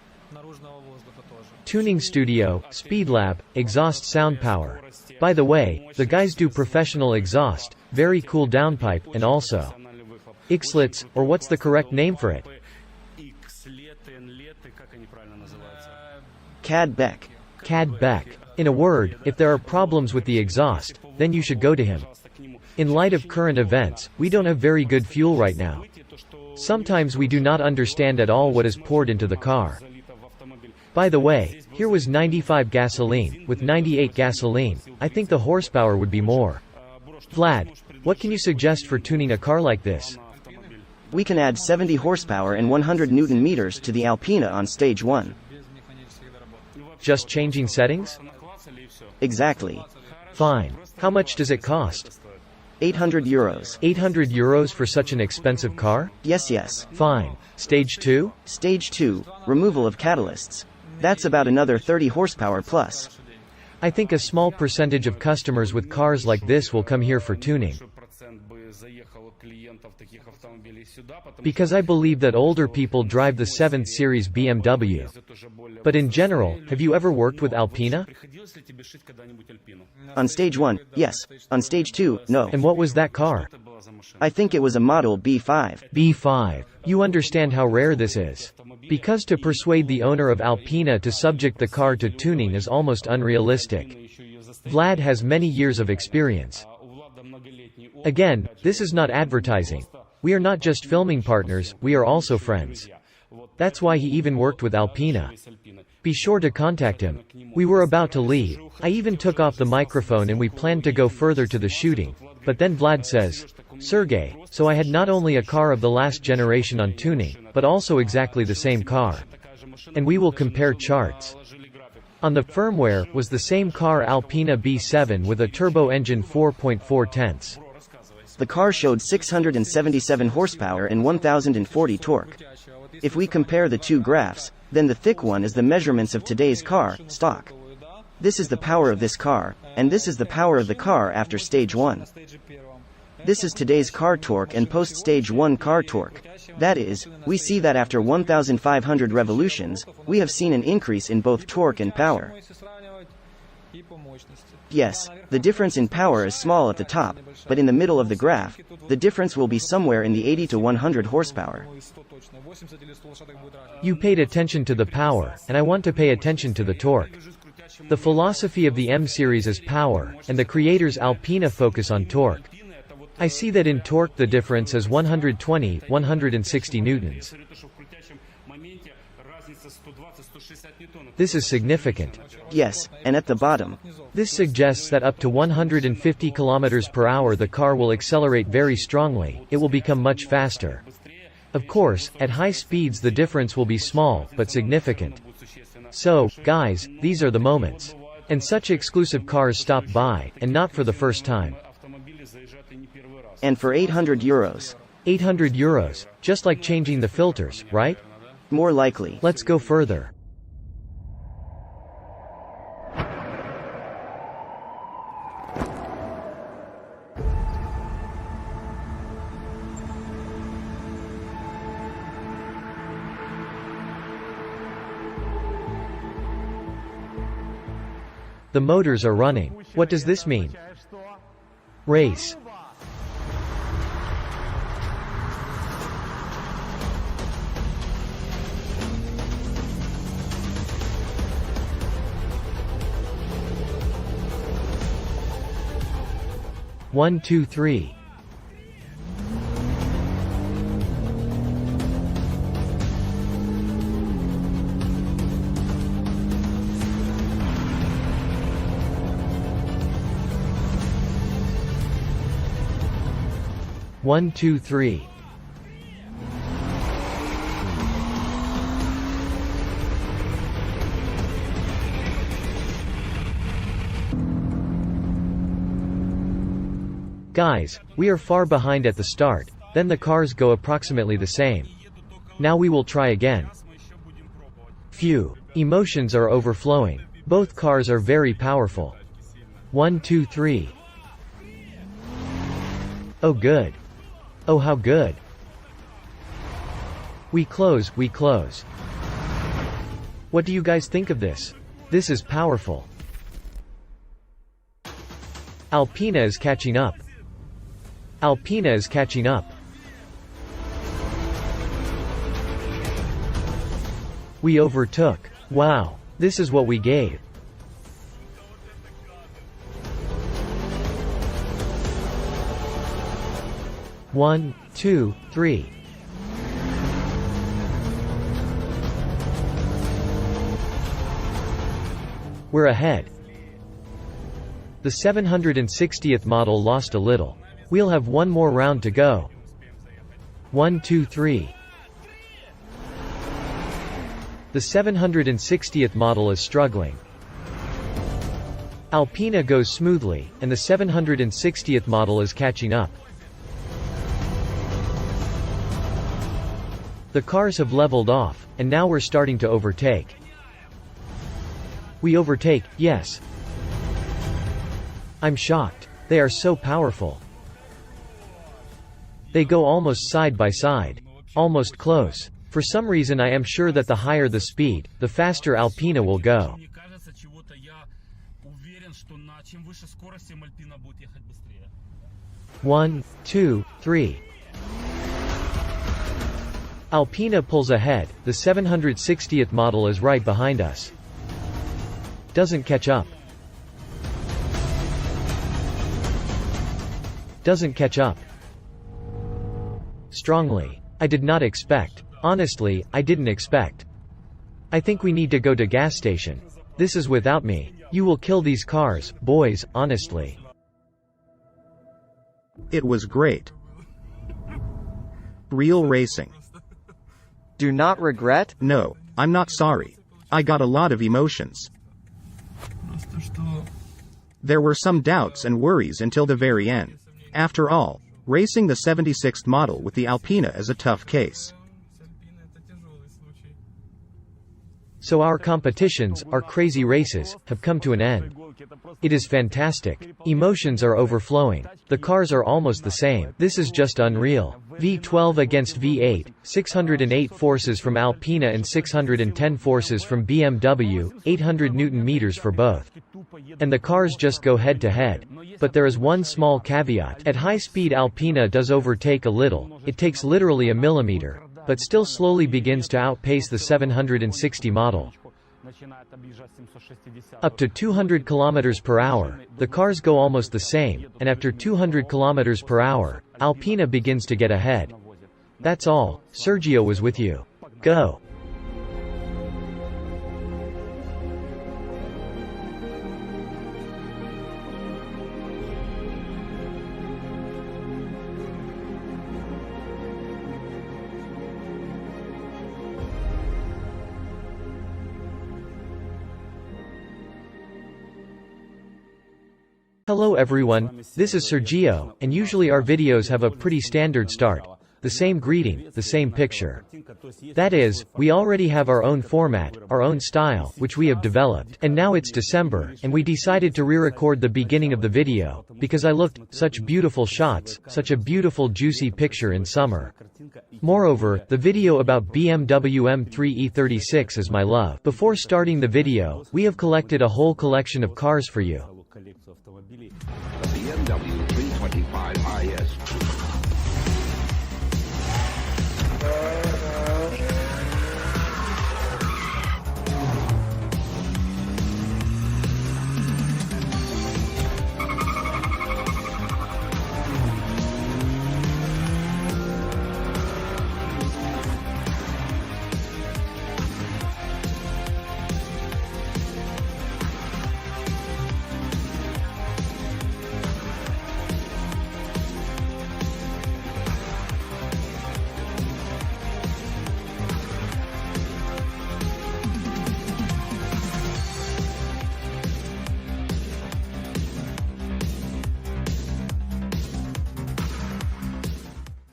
Tuning studio, speed lab, exhaust sound power. By the way, the guys do professional exhaust, very cool downpipe, and also Xlets, or what's the correct name for it? Cad Beck. Cad Beck. In a word, if there are problems with the exhaust, then you should go to him. In light of current events, we don't have very good fuel right now. Sometimes we do not understand at all what is poured into the car. By the way, here was 95 gasoline, with 98 gasoline, I think the horsepower would be more. Vlad, what can you suggest for tuning a car like this? We can add 70 horsepower and 100 Newton meters to the Alpina on stage 1. Just changing settings? Exactly. Fine. How much does it cost? 800 euros. 800 euros for such an expensive car? Yes. Fine. Stage 2? Stage 2, removal of catalysts. That's about another 30 horsepower plus. I think a small percentage of customers with cars like this will come here for tuning. Because I believe that older people drive the 7th series BMW. But in general, have you ever worked with Alpina? On stage 1, yes. On stage 2, no. And what was that car? I think it was a model B5. B5. You understand how rare this is. Because to persuade the owner of Alpina to subject the car to tuning is almost unrealistic. Vlad has many years of experience. Again, this is not advertising. We are not just filming partners, we are also friends. That's why he even worked with Alpina. Be sure to contact him. We were about to leave. I even took off the microphone and we planned to go further to the shooting. But then Vlad says, Sergey, so I had not only a car of the last generation on tuning, but also exactly the same car. And we will compare charts. On the firmware, was the same car Alpina B7 with a turbo engine 4.4 tenths. The car showed 677 horsepower and 1040 torque. If we compare the two graphs, then the thick one is the measurements of today's car, stock. This is the power of this car, and this is the power of the car after stage 1. This is today's car torque and post-stage 1 car torque. That is, we see that after 1,500 revolutions, we have seen an increase in both torque and power. Yes, the difference in power is small at the top, but in the middle of the graph, the difference will be somewhere in the 80 to 100 horsepower. You paid attention to the power, and I want to pay attention to the torque. The philosophy of the M series is power, and the creators Alpina focus on torque. I see that in torque the difference is 120, 160 newtons. This is significant. Yes, and at the bottom. This suggests that up to 150 km per hour the car will accelerate very strongly, it will become much faster. Of course, at high speeds the difference will be small, but significant. So, guys, these are the moments. And such exclusive cars stop by, and not for the first time. And for 800 euros. 800 euros, just like changing the filters, right? More likely. Let's go further. The motors are running. What does this mean? Race. One, two, three. One, two, three. Guys, we are far behind at the start, then the cars go approximately the same. Now we will try again. Phew. Emotions are overflowing. Both cars are very powerful. 1, 2, 3. Oh good. Oh how good. We close. What do you guys think of this? This is powerful. Alpina is catching up. Alpina is catching up. We overtook. Wow. This is what we gave. One, two, three. We're ahead. The 760th model lost a little. We'll have one more round to go. 1, 2, 3. The 760th model is struggling. Alpina goes smoothly, and the 760th model is catching up. The cars have leveled off, and now we're starting to overtake. We overtake, yes. I'm shocked. They are so powerful. They go almost side by side. Almost close. For some reason I am sure that the higher the speed, the faster Alpina will go. 1, 2, 3. Alpina pulls ahead, the 760th model is right behind us. Doesn't catch up. Doesn't catch up. Strongly. I did not expect. Honestly, I didn't expect. I think we need to go to gas station. This is without me. You will kill these cars, boys, honestly. It was great. Real racing. Do not regret? No, I'm not sorry. I got a lot of emotions. There were some doubts and worries until the very end. After all, racing the 76th model with the Alpina is a tough case. So our competitions, our crazy races, have come to an end. It is fantastic. Emotions are overflowing. The cars are almost the same. This is just unreal. V12 against V8, 608 forces from Alpina and 610 forces from BMW, 800 Nm for both. And the cars just go head to head. But there is one small caveat. At high speed Alpina does overtake a little, it takes literally a millimeter, but still slowly begins to outpace the 760 model. Up to 200 km per hour, the cars go almost the same, and after 200 km per hour, Alpina begins to get ahead. That's all. Serdjio was with you. Go! Hello everyone, this is Serdjio, and usually our videos have a pretty standard start. The same greeting, the same picture. That is, we already have our own format, our own style, which we have developed. And now it's December, and we decided to re-record the beginning of the video, because I looked, such beautiful shots, such a beautiful juicy picture in summer. Moreover, the video about BMW M3 E36 is my love. Before starting the video, we have collected a whole collection of cars for you. The BMW 325 IS.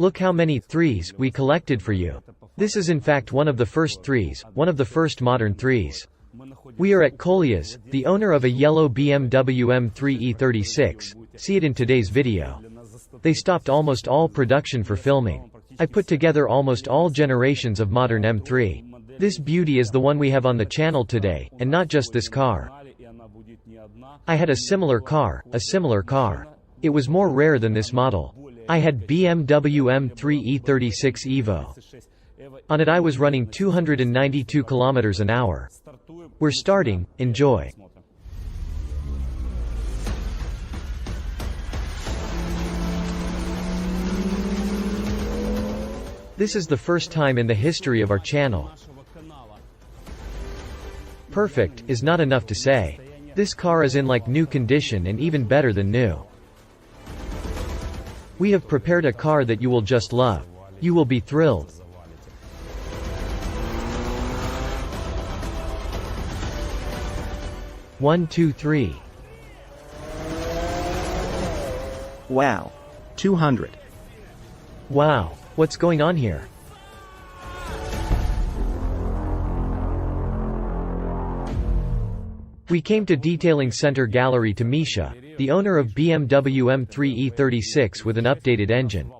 Look how many threes we collected for you. This is in fact one of the first threes, one of the first modern threes. We are at Kolya's, the owner of a yellow BMW M3 E36, see it in today's video. They stopped almost all production for filming. I put together almost all generations of modern M3. This beauty is the one we have on the channel today, and not just this car. I had a similar car. It was more rare than this model. I had BMW M3 E36 Evo. On it I was running 292 kilometers an hour. We're starting, enjoy. This is the first time in the history of our channel. Perfect is not enough to say. This car is in like new condition and even better than new. We have prepared a car that you will just love. You will be thrilled. One, two, three. Wow. 200. Wow, what's going on here? We came to Detailing Center Gallery to Misha, the owner of BMW M3 E36 with an updated engine.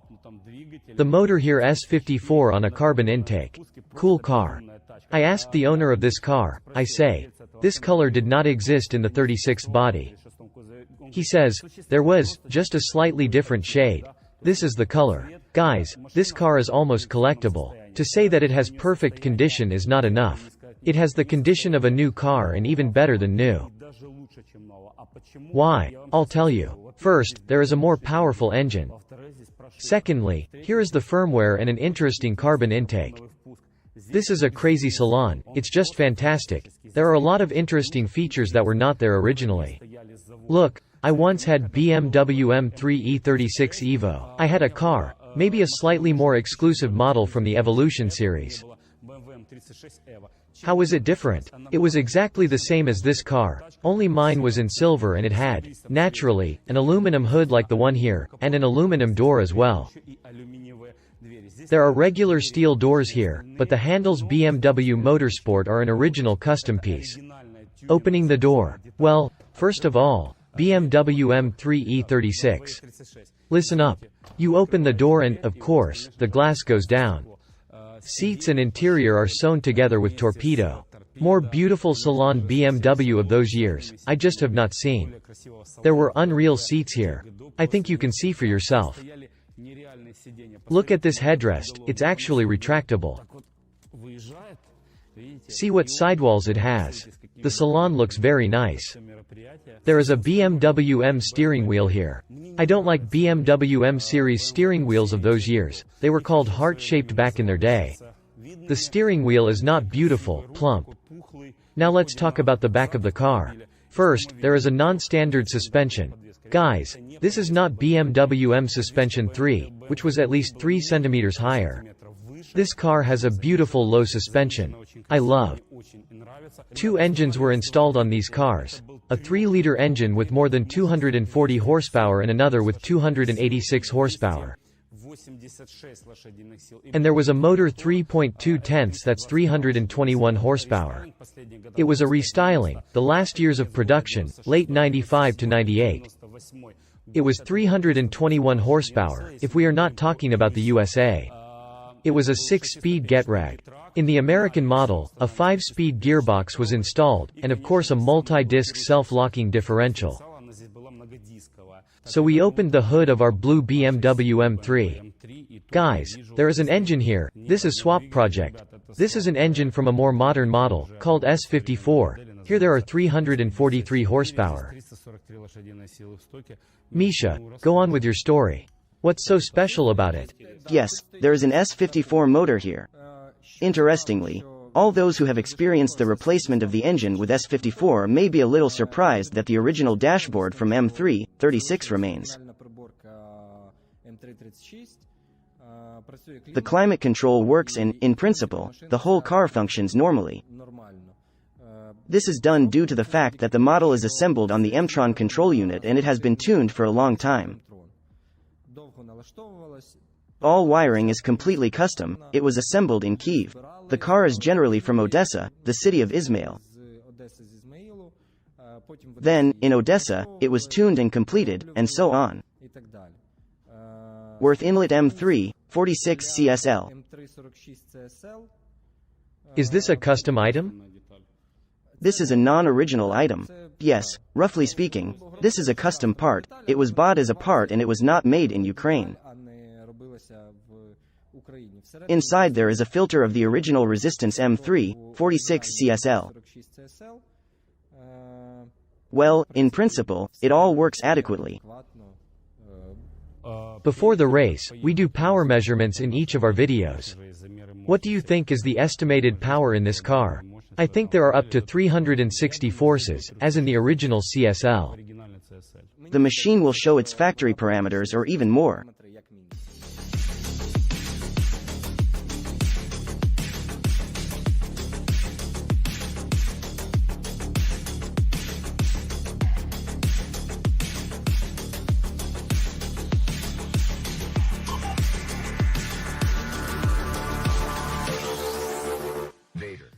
The motor here S54 on a carbon intake. Cool car. I asked the owner of this car, I say, this color did not exist in the 36 body. He says, there was, just a slightly different shade. This is the color. Guys, this car is almost collectible. To say that it has perfect condition is not enough. It has the condition of a new car and even better than new. Why? I'll tell you. First, there is a more powerful engine. Secondly, here is the firmware and an interesting carbon intake. This is a crazy salon, it's just fantastic. There are a lot of interesting features that were not there originally. Look, I once had BMW M3 E36 Evo. I had a car, maybe a slightly more exclusive model from the Evolution series. How was it different? It was exactly the same as this car, only mine was in silver and it had, naturally, an aluminum hood like the one here, and an aluminum door as well. There are regular steel doors here, but the handles BMW Motorsport are an original custom piece. Opening the door. Well, first of all, BMW M3 E36. Listen up. You open the door and, of course, the glass goes down. Seats and interior are sewn together with torpedo. More beautiful salon BMW of those years, I just have not seen. There were unreal seats here. I think you can see for yourself. Look at this headrest, it's actually retractable. See what sidewalls it has. The salon looks very nice. There is a BMW M steering wheel here. I don't like BMW M series steering wheels of those years, they were called heart-shaped back in their day. The steering wheel is not beautiful, plump. Now let's talk about the back of the car. First, there is a non-standard suspension. Guys, this is not BMW M Suspension 3, which was at least 3 centimeters higher. This car has a beautiful low suspension. I love. 2 engines were installed on these cars. A 3-liter engine with more than 240 horsepower and another with 286 horsepower. And there was a motor 3.2 that's 321 horsepower. It was a restyling, the last years of production, late 95 to 98. It was 321 horsepower, if we are not talking about the USA. It was a 6-speed GetRag. In the American model, a 5-speed gearbox was installed, and of course a multi-disc self-locking differential. So we opened the hood of our blue BMW M3. Guys, there is an engine here, this is swap project. This is an engine from a more modern model, called S54. Here there are 343 horsepower. Misha, go on with your story. What's so special about it? Yes, there is an S54 motor here. Interestingly, all those who have experienced the replacement of the engine with S54 may be a little surprised that the original dashboard from M3-36 remains. The climate control works and, in principle, the whole car functions normally. This is done due to the fact that the model is assembled on the M-Tron control unit and it has been tuned for a long time. All wiring is completely custom, it was assembled in Kyiv. The car is generally from Odessa, the city of Ismail. Then, in Odessa, it was tuned and completed, and so on. Worth inlet M3, 46 CSL. Is this a custom item? This is a non-original item. Yes, roughly speaking, this is a custom part, it was bought as a part and it was not made in Ukraine. Inside there is a filter of the original resistance M3, 46 CSL. Well, in principle, it all works adequately. Before the race, we do power measurements in each of our videos. What do you think is the estimated power in this car? I think there are up to 360 forces, as in the original CSL. The machine will show its factory parameters or even more.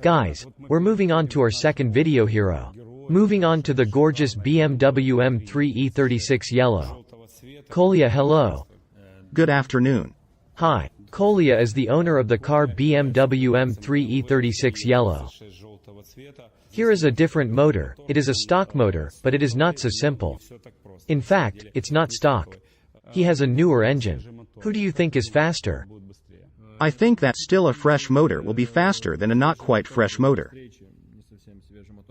Guys, we're moving on to our second video hero. Moving on to the gorgeous BMW M3 E36 Yellow. Kolya, hello. Good afternoon. Hi, Kolya is the owner of the car BMW M3 E36 Yellow. Here is a different motor. It is a stock motor, but it is not so simple. In fact, it's not stock. He has a newer engine. Who do you think is faster? I think that still a fresh motor will be faster than a not quite fresh motor.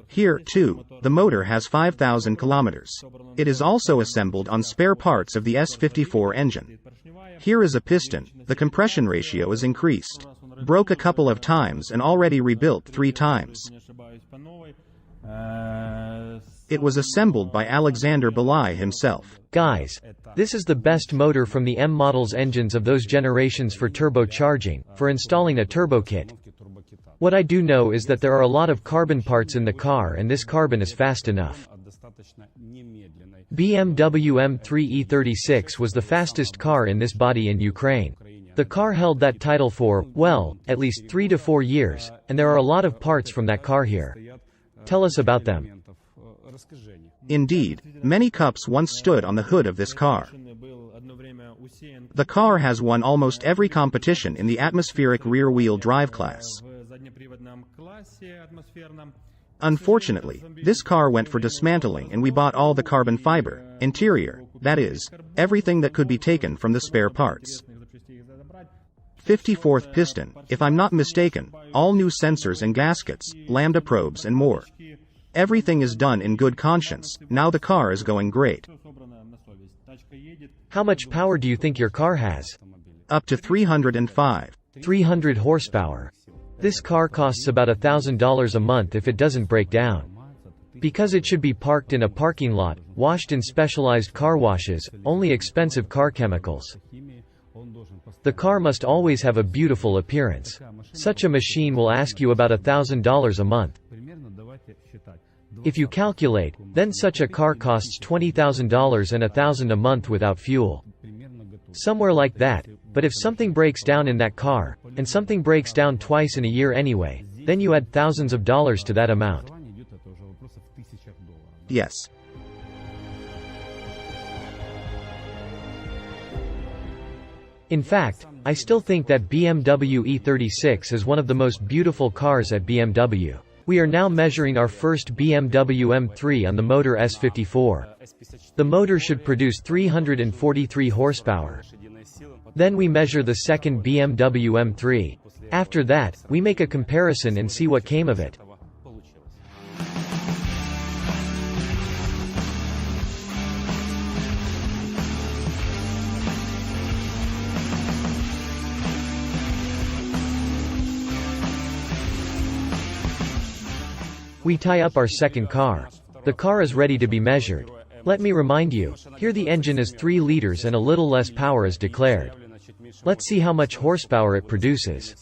Here, too, the motor has 5,000 kilometers. It is also assembled on spare parts of the S54 engine. Here is a piston, the compression ratio is increased. Broke a couple of times and already rebuilt 3 times. It was assembled by Alexander Belai himself. Guys, this is the best motor from the M models engines of those generations for turbocharging, for installing a turbo kit. What I do know is that there are a lot of carbon parts in the car and this carbon is fast enough. BMW M3 E36 was the fastest car in this body in Ukraine. The car held that title for, well, at least 3 to 4 years, and there are a lot of parts from that car here. Tell us about them. Indeed, many cups once stood on the hood of this car. The car has won almost every competition in the atmospheric rear-wheel drive class. Unfortunately, this car went for dismantling and we bought all the carbon fiber, interior, that is, everything that could be taken from the spare parts. 54th piston, if I'm not mistaken, all new sensors and gaskets, lambda probes and more. Everything is done in good conscience, now the car is going great. How much power do you think your car has? Up to 305. 300 horsepower. This car costs about $1,000 a month if it doesn't break down. Because it should be parked in a parking lot, washed in specialized car washes, only expensive car chemicals. The car must always have a beautiful appearance. Such a machine will ask you about $1,000 a month. If you calculate, then such a car costs $20,000 and $1,000 a month without fuel. Somewhere like that, but if something breaks down in that car, and something breaks down twice in a year anyway, then you add thousands of dollars to that amount. Yes. In fact, I still think that BMW E36 is one of the most beautiful cars at BMW. We are now measuring our first BMW M3 on the motor S54. The motor should produce 343 horsepower. Then we measure the second BMW M3. After that, we make a comparison and see what came of it. We tie up our second car. The car is ready to be measured. Let me remind you, here the engine is 3 liters and a little less power is declared. Let's see how much horsepower it produces.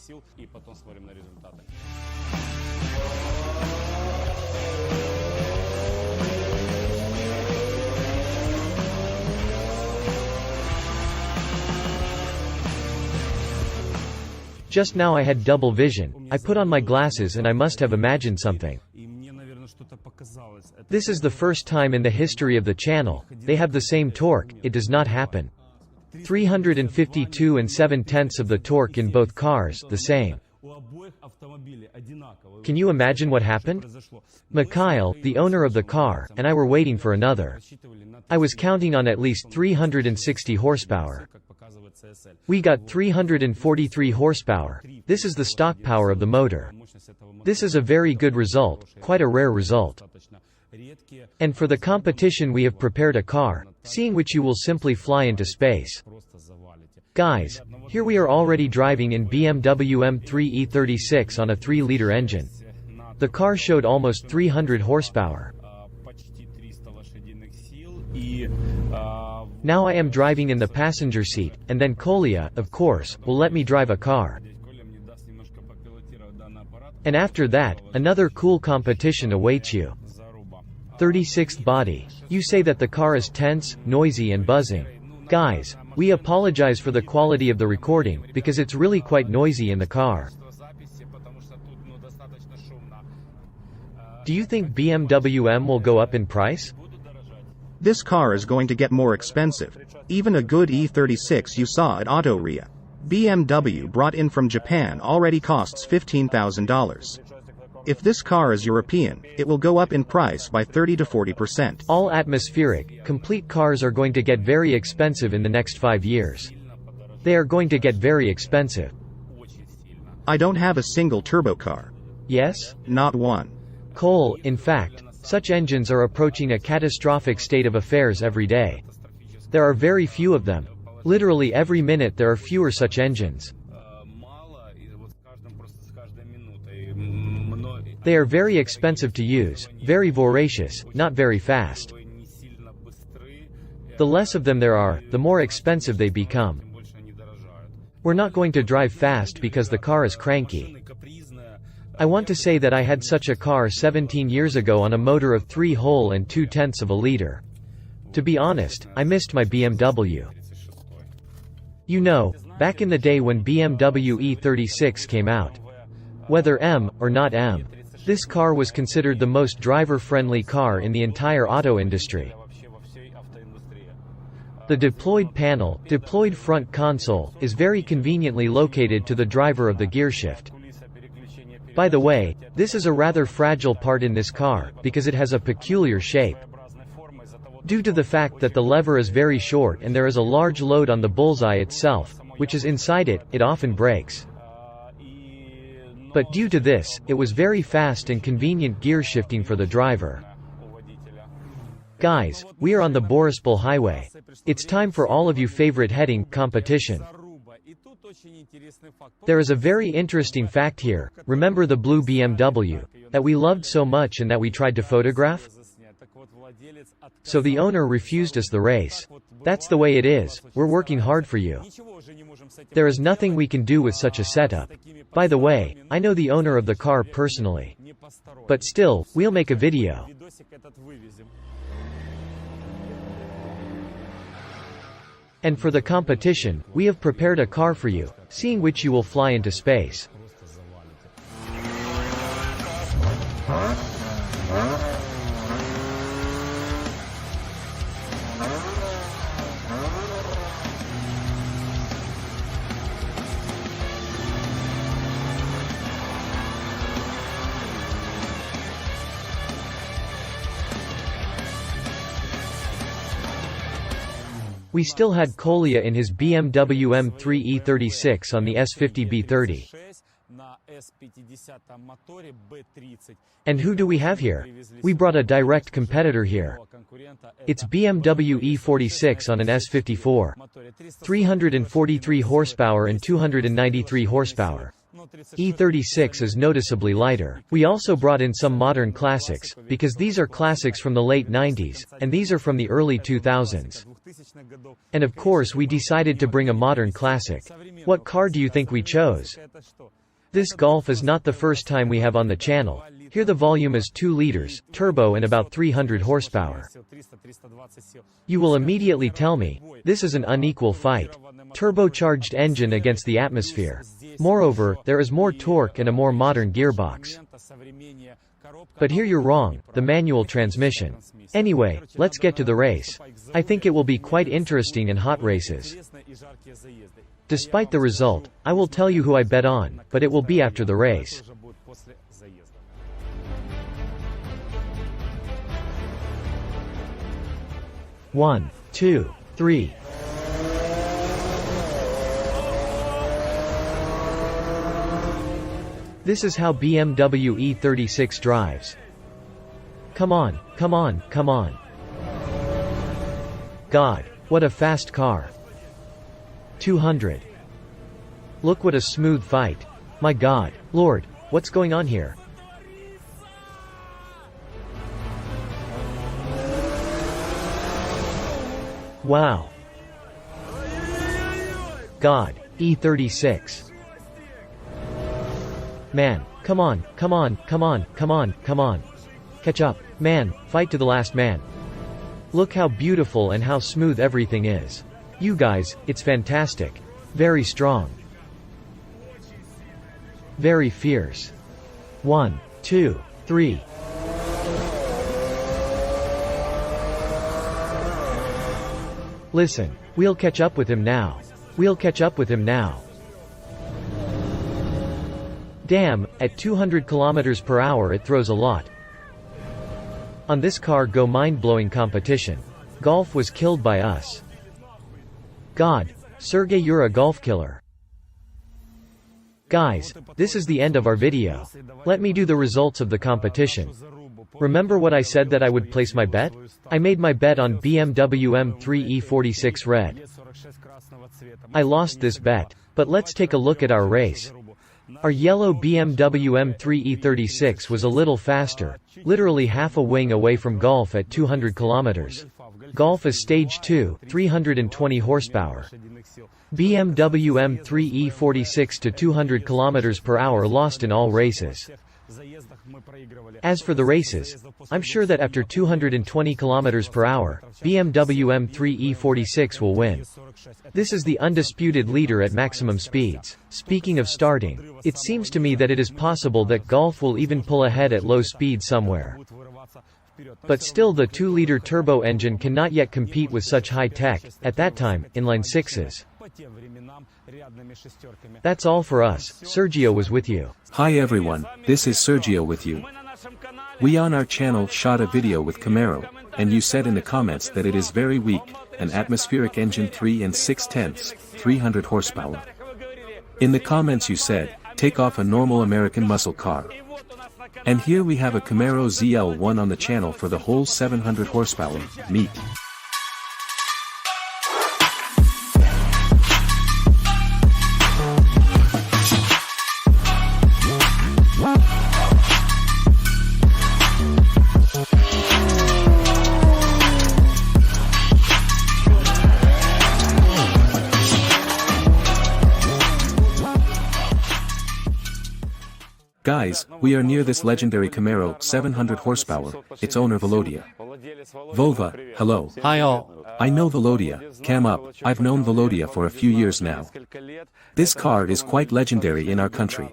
Just now I had double vision, I put on my glasses and I must have imagined something. This is the first time in the history of the channel, they have the same torque, it does not happen. 352 and 7/10 of the torque in both cars, the same. Can you imagine what happened? Mikhail, the owner of the car, and I were waiting for another. I was counting on at least 360 horsepower. We got 343 horsepower. This is the stock power of the motor. This is a very good result, quite a rare result. And for the competition we have prepared a car, seeing which you will simply fly into space. Guys, here we are already driving in BMW M3 E36 on a 3-liter engine. The car showed almost 300 horsepower. Now I am driving in the passenger seat, and then Kolya, of course, will let me drive a car. And after that, another cool competition awaits you. 36th body. You say that the car is tense, noisy and buzzing. Guys, we apologize for the quality of the recording, because it's really quite noisy in the car. Do you think BMW M will go up in price? This car is going to get more expensive. Even a good E36 you saw at Autoria. BMW brought in from Japan already costs $15,000. If this car is European, it will go up in price by 30 to 40%. All atmospheric, complete cars are going to get very expensive in the next 5 years. They are going to get very expensive. I don't have a single turbo car. Yes? Not one. Cole, in fact, such engines are approaching a catastrophic state of affairs every day. There are very few of them. Literally every minute there are fewer such engines. They are very expensive to use, very voracious, not very fast. The less of them there are, the more expensive they become. We're not going to drive fast because the car is cranky. I want to say that I had such a car 17 years ago on a motor of 3 whole and 2/10 of a liter. To be honest, I missed my BMW. You know, back in the day when BMW E36 came out. Whether M, or not M. This car was considered the most driver-friendly car in the entire auto industry. The deployed panel, deployed front console, is very conveniently located to the driver of the gearshift. By the way, this is a rather fragile part in this car, because it has a peculiar shape. Due to the fact that the lever is very short and there is a large load on the bullseye itself, which is inside it, it often breaks. But due to this, it was very fast and convenient gear shifting for the driver. Guys, we are on the Borispol highway. It's time for all of you favorite heading competition. There is a very interesting fact here. Remember the blue BMW that we loved so much and that we tried to photograph? So the owner refused us the race. That's the way it is. We're working hard for you. There is nothing we can do with such a setup. By the way, I know the owner of the car personally. But still, we'll make a video. And for the competition, we have prepared a car for you, seeing which you will fly into space. We still had Kolya in his BMW M3 E36 on the S50B30. And who do we have here? We brought a direct competitor here. It's BMW E46 on an S54. 343 horsepower and 293 horsepower. E36 is noticeably lighter. We also brought in some modern classics, because these are classics from the late 90s, and these are from the early 2000s. And of course we decided to bring a modern classic. What car do you think we chose? This Golf is not the first time we have on the channel. Here the volume is 2 liters, turbo and about 300 horsepower. You will immediately tell me, this is an unequal fight. Turbocharged engine against the atmosphere. Moreover, there is more torque and a more modern gearbox. But here you're wrong, the manual transmission. Anyway, let's get to the race. I think it will be quite interesting and hot races. Despite the result, I will tell you who I bet on, but it will be after the race. One, two, three. This is how BMW E36 drives. Come on, come on, come on. God, what a fast car. 200. Look what a smooth fight. My God, Lord, what's going on here? Wow. God, E36. Man, come on, come on, come on, come on, come on. Catch up, man, fight to the last man. Look how beautiful and how smooth everything is. You guys, it's fantastic. Very strong. Very fierce. 1, 2, 3. Listen, we'll catch up with him now. We'll catch up with him now. Damn, at 200 kilometers per hour it throws a lot. On this car go mind-blowing competition. Golf was killed by us. God, Serdjio, you're a golf killer. Guys, this is the end of our video. Let me do the results of the competition. Remember what I said that I would place my bet? I made my bet on BMW M3 E46 red. I lost this bet, but let's take a look at our race. Our yellow BMW M3 E36 was a little faster, literally half a wing away from Golf at 200 kilometers. Golf is stage 2, 320 horsepower. BMW M3 E46 to 200 kilometers per hour lost in all races. As for the races, I'm sure that after 220 kilometers per hour, BMW M3 E46 will win. This is the undisputed leader at maximum speeds. Speaking of starting, it seems to me that it is possible that Golf will even pull ahead at low speed somewhere. But still the 2-liter turbo engine cannot yet compete with such high tech, at that time, inline sixes. That's all for us. Serdjio was with you. Hi everyone, this is Serdjio with you. We on our channel shot a video with Camaro, and you said in the comments that it is very weak, an atmospheric engine 3 and 6/10, 300 horsepower. In the comments you said, take off a normal American muscle car. And here we have a Camaro ZL1 on the channel for the whole 700 horsepower, meet. Guys, we are near this legendary Camaro, 700 horsepower, its owner Volodya. Vova, hello. Hi all. I know Volodya, cam up, I've known Volodya for a few years now. This car is quite legendary in our country.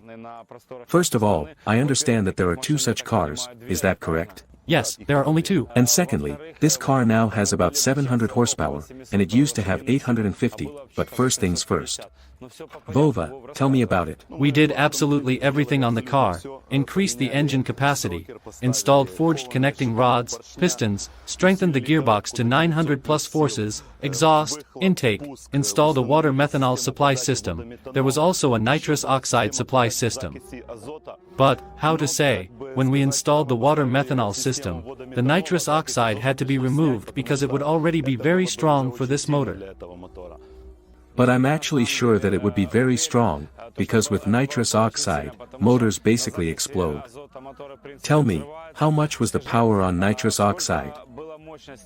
First of all, I understand that there are 2 such cars, is that correct? Yes, there are only 2. And secondly, this car now has about 700 horsepower, and it used to have 850, but first things first. Vova, tell me about it. We did absolutely everything on the car, increased the engine capacity, installed forged connecting rods, pistons, strengthened the gearbox to 900 plus forces, exhaust, intake, installed a water methanol supply system. There was also a nitrous oxide supply system. But, how to say, when we installed the water methanol system, the nitrous oxide had to be removed because it would already be very strong for this motor. But I'm actually sure that it would be very strong, because with nitrous oxide, motors basically explode. Tell me, how much was the power on nitrous oxide?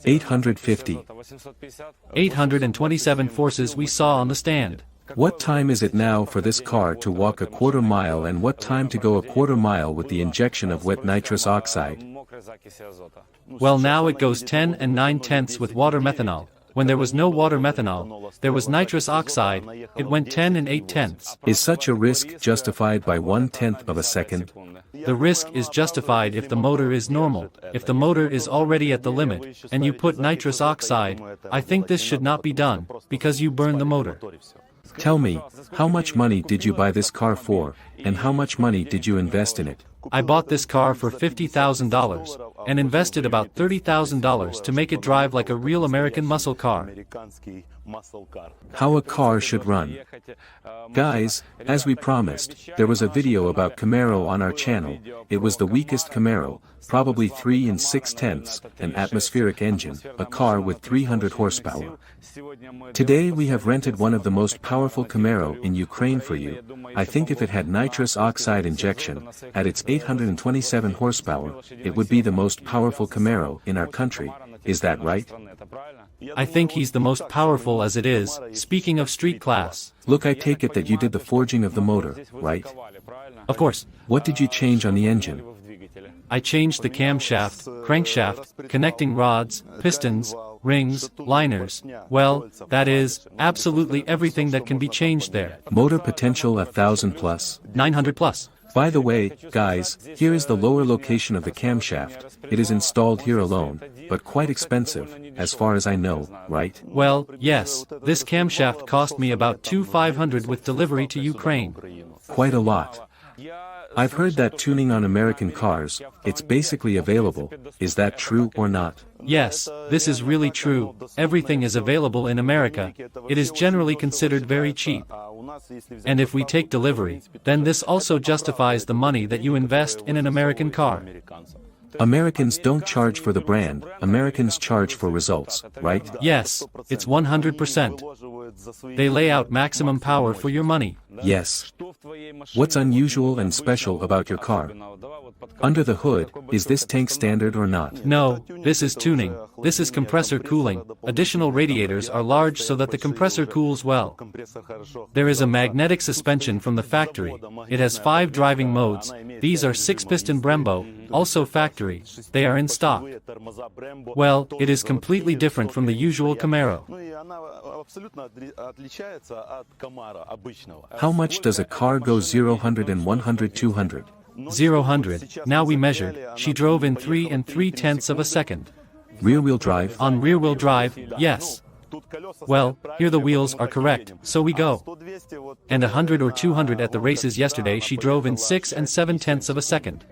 850. 827 forces we saw on the stand. What time is it now for this car to walk a quarter mile and what time to go a quarter mile with the injection of wet nitrous oxide? Well, now it goes 10 and 9/10 with water methanol. When there was no water methanol, there was nitrous oxide, it went 10 and 8/10. Is such a risk justified by 1/10 of a second? The risk is justified if the motor is normal. If the motor is already at the limit, and you put nitrous oxide, I think this should not be done, because you burn the motor. Tell me, how much money did you buy this car for, and how much money did you invest in it? I bought this car for $50,000, and invested about $30,000 to make it drive like a real American muscle car. How a car should run. Guys, as we promised, there was a video about Camaro on our channel. It was the weakest Camaro, probably 3 and 6/10, an atmospheric engine, a car with 300 horsepower. Today we have rented one of the most powerful Camaro in Ukraine for you. I think if it had nitrous oxide injection, at its 827 horsepower, it would be the most powerful Camaro in our country. Is that right? I think he's the most powerful as it is, speaking of street class. Look, I take it that you did the forging of the motor, right? Of course. What did you change on the engine? I changed the camshaft, crankshaft, connecting rods, pistons, rings, liners, well, that is, absolutely everything that can be changed there. Motor potential 1,000 plus. 900 plus. By the way, guys, here is the lower location of the camshaft. It is installed here alone, but quite expensive, as far as I know, right? Well, yes, this camshaft cost me about $2,500 with delivery to Ukraine. Quite a lot. I've heard that tuning on American cars, it's basically available. Is that true or not? Yes, this is really true. Everything is available in America. It is generally considered very cheap. And if we take delivery, then this also justifies the money that you invest in an American car. Americans don't charge for the brand, Americans charge for results, right? Yes, it's 100%. They lay out maximum power for your money. Yes. What's unusual and special about your car? Under the hood, is this tank standard or not? No, this is tuning. This is compressor cooling. Additional radiators are large so that the compressor cools well. There is a magnetic suspension from the factory. It has 5 driving modes. These are 6-piston Brembo, also factory. They are in stock. Well, it is completely different from the usual Camaro. How much does a car go 0-100 and 100-200? 0-100, now we measured, she drove in 3 and 3/10 of a second. Rear-wheel drive? On rear-wheel drive, yes. Well, here the wheels are correct, so we go. And 100 or 200 at the races yesterday she drove in 6 and 7/10 of a second.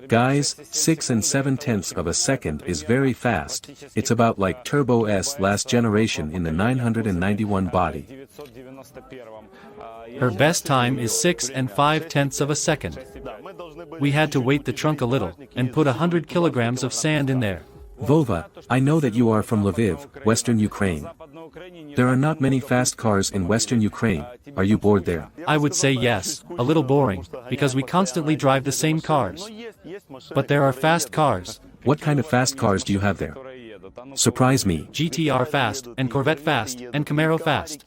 Guys, 6 and 7/10 of a second is very fast. It's about like Turbo S last generation in the 991 body. Her best time is 6 and 5/10 of a second. We had to weight the trunk a little, and put 100 kilograms of sand in there. Vova, I know that you are from Lviv, Western Ukraine. There are not many fast cars in Western Ukraine. Are you bored there? I would say yes, a little boring, because we constantly drive the same cars. But there are fast cars. What kind of fast cars do you have there? Surprise me. GTR fast, and Corvette fast, and Camaro fast.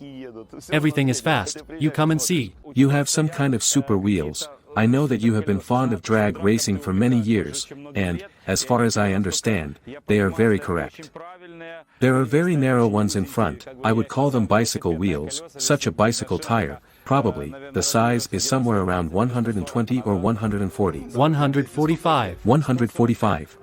Everything is fast, you come and see. You have some kind of super wheels. I know that you have been fond of drag racing for many years, and, as far as I understand, they are very correct. There are very narrow ones in front, I would call them bicycle wheels, such a bicycle tire, probably, the size is somewhere around 120 or 140. 145. 145.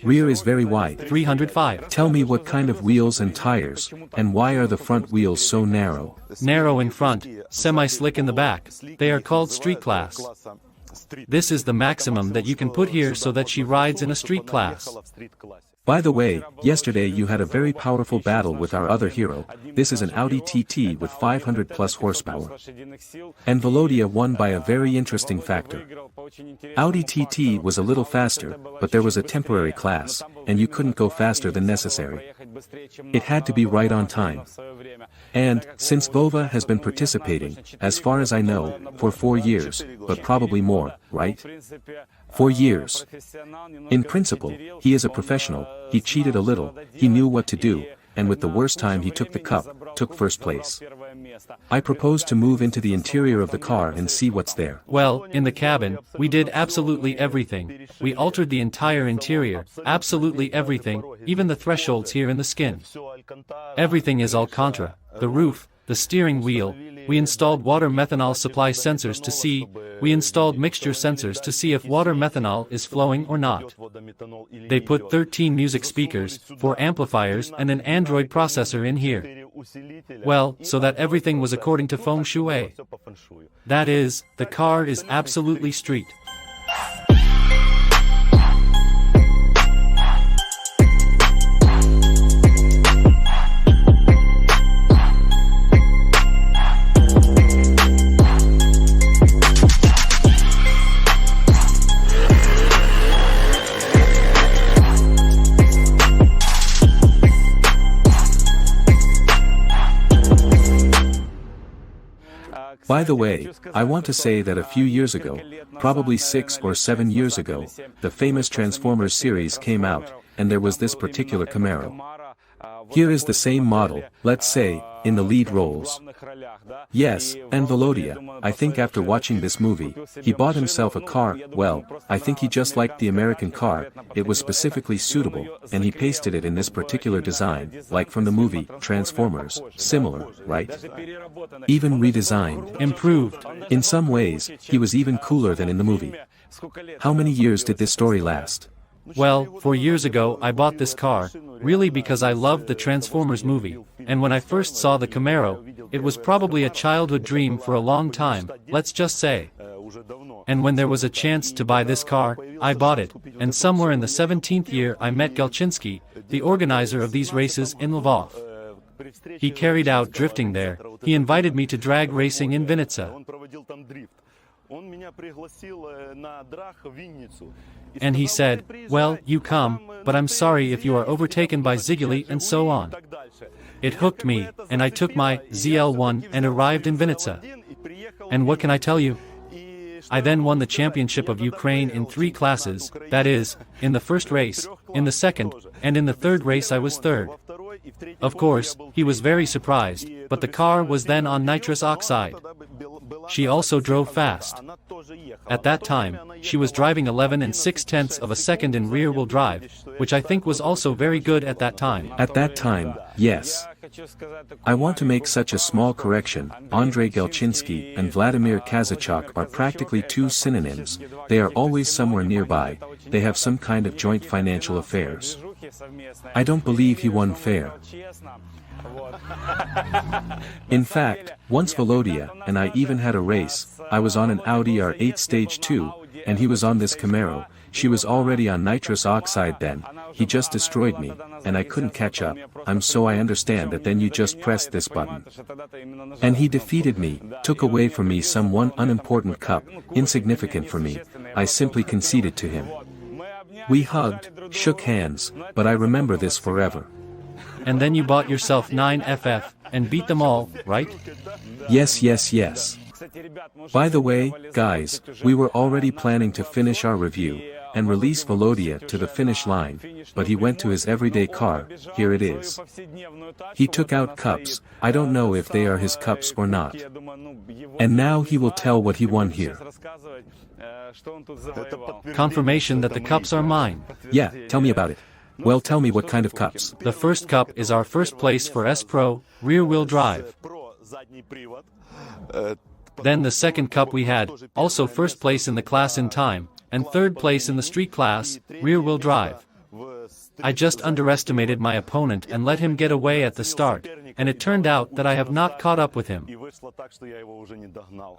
Rear is very wide. 305. Tell me what kind of wheels and tires, and why are the front wheels so narrow? Narrow in front, semi-slick in the back. They are called street class. This is the maximum that you can put here so that she rides in a street class. By the way, yesterday you had a very powerful battle with our other hero. This is an Audi TT with 500 plus horsepower. And Volodya won by a very interesting factor. Audi TT was a little faster, but there was a temporary class, and you couldn't go faster than necessary. It had to be right on time. And, since Vova has been participating, as far as I know, for 4 years, but probably more, right? 4 years. In principle, he is a professional, he cheated a little, he knew what to do, and with the worst time he took the cup, took first place. I propose to move into the interior of the car and see what's there. Well, in the cabin, we did absolutely everything. We altered the entire interior, absolutely everything, even the thresholds here in the skin. Everything is Alcantara, the roof, the steering wheel. We installed water methanol supply sensors to see, we installed mixture sensors to see if water methanol is flowing or not. They put 13 music speakers, 4 amplifiers and an Android processor in here. Well, so that everything was according to feng shui. That is, the car is absolutely street. By the way, I want to say that a few years ago, probably 6 or 7 years ago, the famous Transformers series came out, and there was this particular Camaro. Here is the same model, let's say, in the lead roles. Yes, and Volodya, I think after watching this movie, he bought himself a car. Well, I think he just liked the American car, it was specifically suitable, and he pasted it in this particular design, like from the movie, Transformers, similar, right? Even redesigned. Improved. In some ways, he was even cooler than in the movie. How many years did this story last? Well, 4 years ago I bought this car, really because I loved the Transformers movie, and when I first saw the Camaro, it was probably a childhood dream for a long time, let's just say. And when there was a chance to buy this car, I bought it, and somewhere in the 17th year I met Galchinsky, the organizer of these races in Lvov. He carried out drifting there, he invited me to drag racing in Vinnytsia. And he said, well, you come, but I'm sorry if you are overtaken by Ziguli and so on. It hooked me, and I took my ZL1 and arrived in Vinnytsia. And what can I tell you? I then won the championship of Ukraine in 3 classes, that is, in the first race, in the second, and in the third race I was third. Of course, he was very surprised, but the car was then on nitrous oxide. She also drove fast. At that time, she was driving 11 6/10 of a second in rear-wheel drive, which I think was also very good at that time. At that time, yes. I want to make such a small correction. Andrei Galchinsky and Vladimir Kazachok are practically 2 synonyms. They are always somewhere nearby, they have some kind of joint financial affairs. I don't believe he won fair. In fact, once Volodya and I even had a race. I was on an Audi R8 Stage 2, and he was on this Camaro. She was already on nitrous oxide then, he just destroyed me, and I couldn't catch up. I understand that then you just pressed this button. And he defeated me, took away from me some one unimportant cup, insignificant for me, I simply conceded to him. We hugged, shook hands, but I remember this forever. And then you bought yourself 9 FF, and beat them all, right? Yes. By the way, guys, we were already planning to finish our review, and release Volodya to the finish line, but he went to his everyday car, here it is. He took out cups, I don't know if they are his cups or not. And now he will tell what he won here. Confirmation that the cups are mine. Yeah, tell me about it. Well, tell me what kind of cups. The first cup is our first place for S-Pro, rear-wheel drive. Then the second cup we had, also first place in the class in time, and third place in the street class, rear-wheel drive. I just underestimated my opponent and let him get away at the start, and it turned out that I have not caught up with him.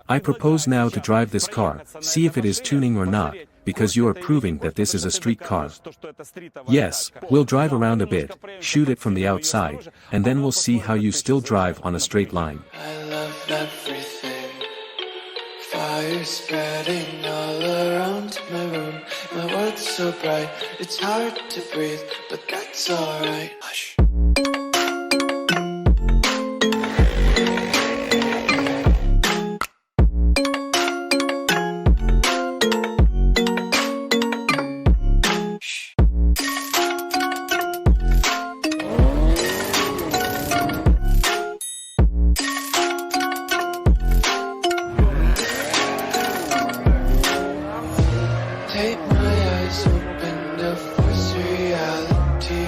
I propose now to drive this car, see if it is tuning or not, because you are proving that this is a street car. Yes, we'll drive around a bit, shoot it from the outside, and then we'll see how you still drive on a straight line. I love everything. Fire spreading all around my room. My world's so bright, it's hard to breathe, but that's alright. Hush. Take my eyes open to force reality.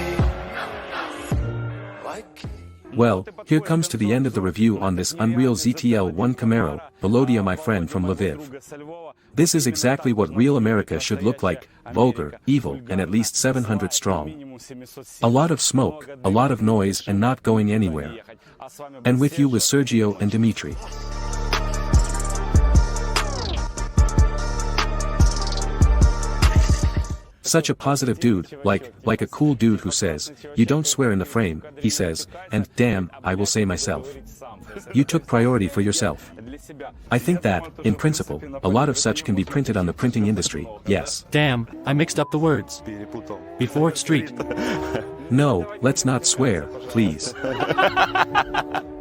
Well, here comes to the end of the review on this Unreal ZTL-1 Camaro, Volodya my friend from Lviv. This is exactly what real America should look like, vulgar, evil and at least 700 strong. A lot of smoke, a lot of noise and not going anywhere. And with you was Serdjio and Dimitri. Such a positive dude, like a cool dude who says, you don't swear in the frame, he says, and damn, I will say myself. You took priority for yourself. I think that, in principle, a lot of such can be printed on the printing industry, yes. Damn, I mixed up the words. Before street. No, let's not swear, please.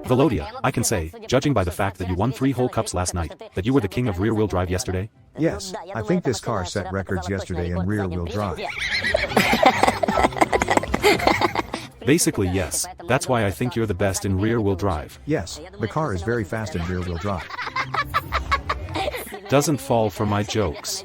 Volodya, I can say, judging by the fact that you won 3 whole cups last night, that you were the king of rear-wheel drive yesterday? Yes, I think this car set records yesterday in rear-wheel drive. Basically yes, that's why I think you're the best in rear-wheel drive. Yes, the car is very fast in rear-wheel drive. Doesn't fall for my jokes.